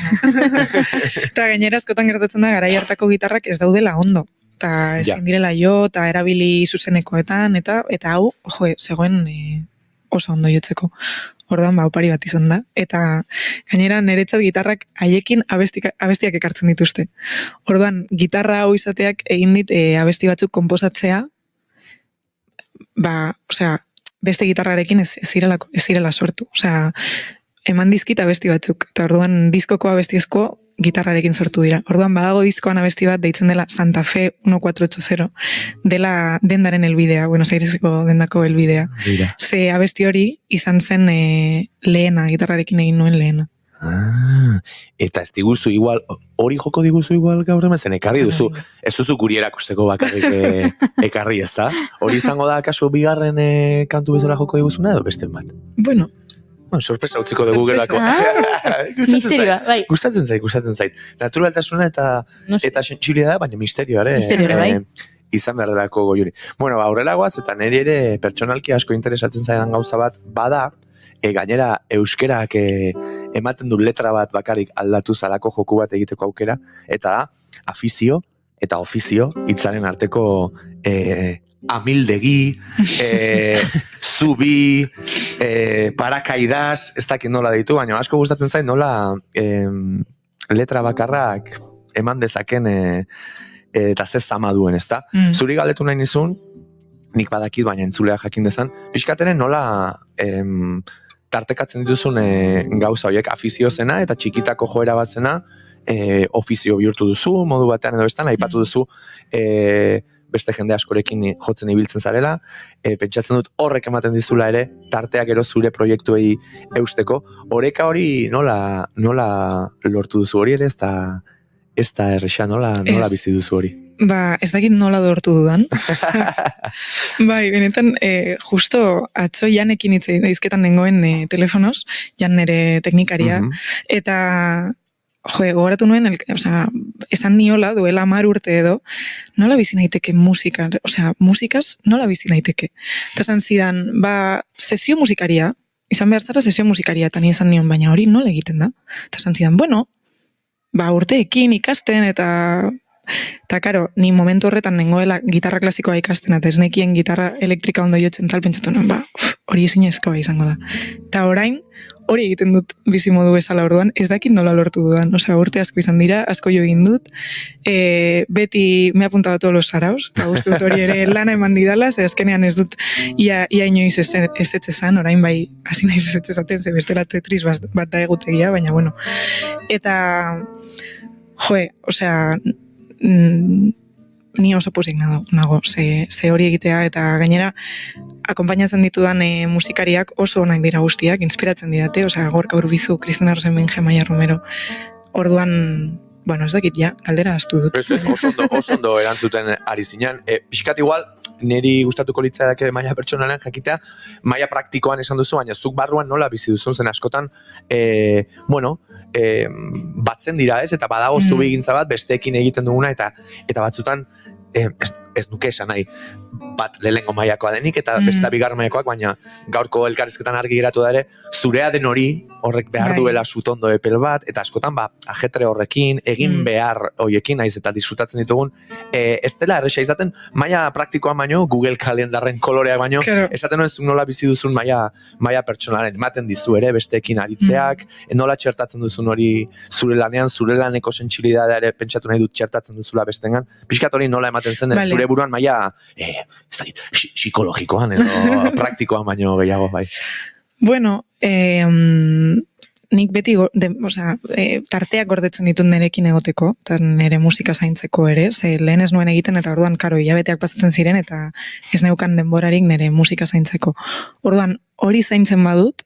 Eta gainera askotan gertatzen da, garai hartako gitarrak ez daudela ondo. Eta ezin direla jo, eta erabili zuzenekoetan, eta hau, zegoen oso ondo jotzeko. Orduan, opari bat izan da. Eta gainera niretzat gitarrak haiekin abestiak ekartzen dituzte. Orduan, gitarra hau izateak egin dit abesti batzuk konposatzea, beste gitarrarekin ez zirela sortu. Osea, eman dizkit abesti batzuk. Eta orduan, diskoko abestiezko gitarrarekin sortu dira. Orduan, badago diskoan abesti bat deitzen dela Santa Fe 1480, dela dendaren elbidea, Buenos Aireseko dendako elbidea. Ze abesti hori izan zen lehena, gitarrarekin egin nuen lehena. Eta ez diguzu igual, hori joko diguzu igual gaur hemen, zen ekarri duzu, ez duzu guri erakusteko bakarrik ekarri, ez da? Hori izango da, kasu bigarren kantu bezala joko diguzuna edo beste bat? Bueno, sorpresa utziko dugu gerako. Misterioa, bai. Gustatzen zait. Naturaltasuna eta sentsibilitatea, baina misterioa, bai. Izan behar delako goiuri. Bueno, aurrela goaz, eta niri ere pertsonalki asko interesatzen zaidan gauza bat, bada, gainera euskerak ematen du letra bat bakarik aldatu zalako joku bat egiteko aukera, eta da, afizio eta ofizio hitzaren arteko amildegi, zubi, parakaidas, ez dakit nola ditu, baina asko gustatzen zait nola letra bakarrak eman dezaken eta ze zama duen, ez da? Zuri galdetu nahi nizun, nik badakit, baina entzulea jakin dezan, pixkateren nola tartekatzen dituzun gauza horiek afizio zena eta txikitako joera bat zena ofizio bihurtu duzu, modu batean edo bestan, aipatu duzu beste jende askorekin jotzen ibiltzen zarela, pentsatzen dut horrek ematen dizula ere, tarteak gero zure proiektuei eusteko, oreka hori nola lortu duzu hori ere, ez da erresa, nola bizi duzu hori? Ba, ez dakit nola lortu dudan. Bai, benetan, justo atzo Janekin hitz izketan nengoen telefonoz, Jan nere teknikaria, eta gogoratu nuen, esan niola, duela 10 urte edo, nola bizi naiteke musika, musikaz nola bizi naiteke. Eta esan zidan, sesio musikaria, izan behar zara sesio musikaria, eta ni esan nion, baina hori nola egiten da. Eta esan zidan, bueno, urteekin ikasten, eta karo, ni momentu horretan nengoela gitarra klasikoa ikasten, eta ez nekien gitarra elektrika ondo jotzen tal, pentsatu nuen, hori ezinezkoa izango da. Eta orain, hori egiten dut bizimodu bezala orduan, ez dakit nola lortu dudan. Urte asko izan dira, asko jo egin dut. Beti me apuntado todos los saraos, eta guzti dut hori ere lana eman didala, ze azkenean ez dut ia inoiz ez etzezan, orain bai hasi naiz ez etzezaten, ze bestela Tetris bat da egutegia, baina bueno. Eta, ni oso pozik nago, ze hori egitea, eta gainera, akonpainatzen ditudan musikariak oso onak dira guztiak, inspiratzen didate, Gorka Urbizu, Cristina Rosenbinge, Maia Romero, orduan, bueno, ez dakit ja, galdera astu dut. Oso ondo erantzuten ari zinean, pixkat igual, niri gustatuko litzaidake maila pertsonalean jakitea, maila praktikoan esan duzu, baina zuk barruan nola bizi duzun zen askotan, batzen dira ez, eta badago zubi egintza bat, besteekin egiten duguna, eta batzutan, ez nuke esan nahi bat lehengo mailakoa denik eta beste bigarren mailakoak, baina gaurko elkarrizketan argi geratu da ere, zurea den hori horrek behar duela sutondo epel bat, eta askotan ajetre horrekin, egin behar hoiekin, naiz eta disfrutatzen ditugun, ez dela erresa izaten, maila praktikoan baino, Google kalendarren koloreak baino, esaten nuen nola bizi duzun maila pertsonalen, ematen dizu ere, besteekin aritzeak, nola txertatzen duzun hori zure lanean, zure laneko sentsibilitatea ere pentsatu nahi dut txertatzen duzula bestengan, pixkat hori nola ematen zen, zure buruan maila, psikologikoan edo praktikoan baino gehiago, bai. Bueno, nik beti tarteak gordetzen ditut nerekin egoteko, eta nere musika zaintzeko ere, ze lehen ez nuen egiten, eta orduan, karo, hilabeteak pasatzen ziren, eta ez neukan denborarik nere musika zaintzeko. Orduan, hori zaintzen badut,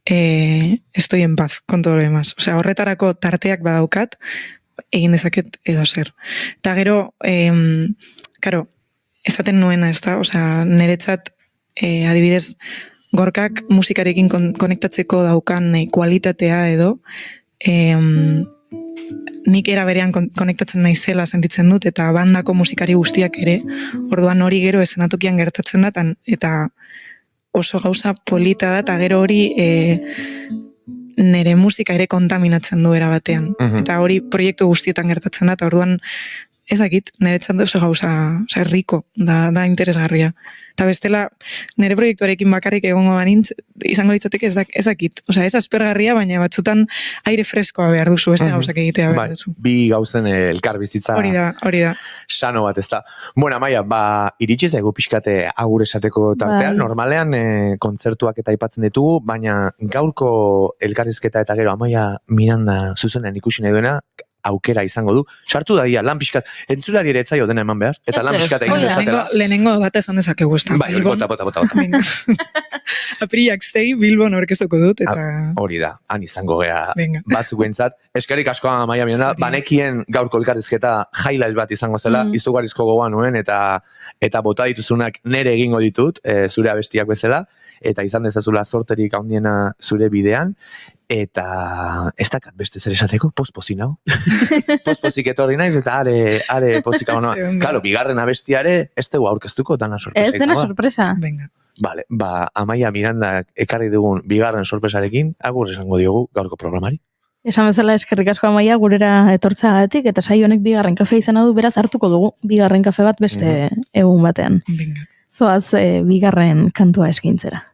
estoy en paz con todo lo demás. Osea, horretarako tarteak badaukat, egin dezaket edo zer. Eta gero, karo, esaten nuena, ez da, osea, niretzat, adibidez, Gorkak musikarekin konektatzeko daukan kualitatea edo, nik era berean konektatzen naizela sentitzen dut, eta bandako musikari guztiak ere, orduan hori gero esenatokian gertatzen da, eta oso gauza polita da, eta gero hori nire musika ere kontaminatzen du era batean. Eta hori proiektu guztietan gertatzen da, eta orduan ezakit, niretzat oso gauza riko, da interesgarria. Eta bestela, nire proiektuarekin bakarrik egongo banintz, izango litzateke ezakit. Osea, ez aspergarria, baina batzutan aire freskoa behar duzu, beste gauzak egitea behar duzu. Bi gauzen elkar bizitza hori da. Sano bat, ez da. Bueno, Amaia, iritsi zaigu pixkate agur esateko tartean, normalean kontzertuak eta aipatzen ditugu, baina gaurko elkarrizketa eta gero Amaia Miranda zuzenean ikusi nahi duena, aukera izango du. Sartu da lan pixkat, entzulari ere etzaio dena eman behar, eta lan pixkat egin dezatela. Lehenengo bat esan dezakegu ez da. Bai, bota. Apiriak 6 Bilbon orkestuko dut, eta... Hori da, han izango gea batzuk entzat. Eskerrik asko Amaia Miranda, banekien gaurko elkarrizketa highlight bat izango zela, izugarrizko gogoa nuen, eta bota dituzunak nere egingo ditut, zure abestiak bezala, eta izan dezazula sorterik handiena zure bidean, eta ez dakat beste zer esateko, pospozik nago. Pospozik etorri naiz, eta are pozika honoa. Kalo, bigarren abestiare, ez dugu aurkeztuko, dana sorpresa. Ez dena sorpresa. Vale, Amaia Miranda ekarri dugun bigarren sorpresarekin, agur esango diogu gaurko programari. Esan bezala eskerrik asko Amaia gurera etortzagatik, eta saio honek bigarren kafe izan du, beraz hartuko dugu bigarren kafe bat beste egun batean. Zoaz bigarren kantua eskintzera.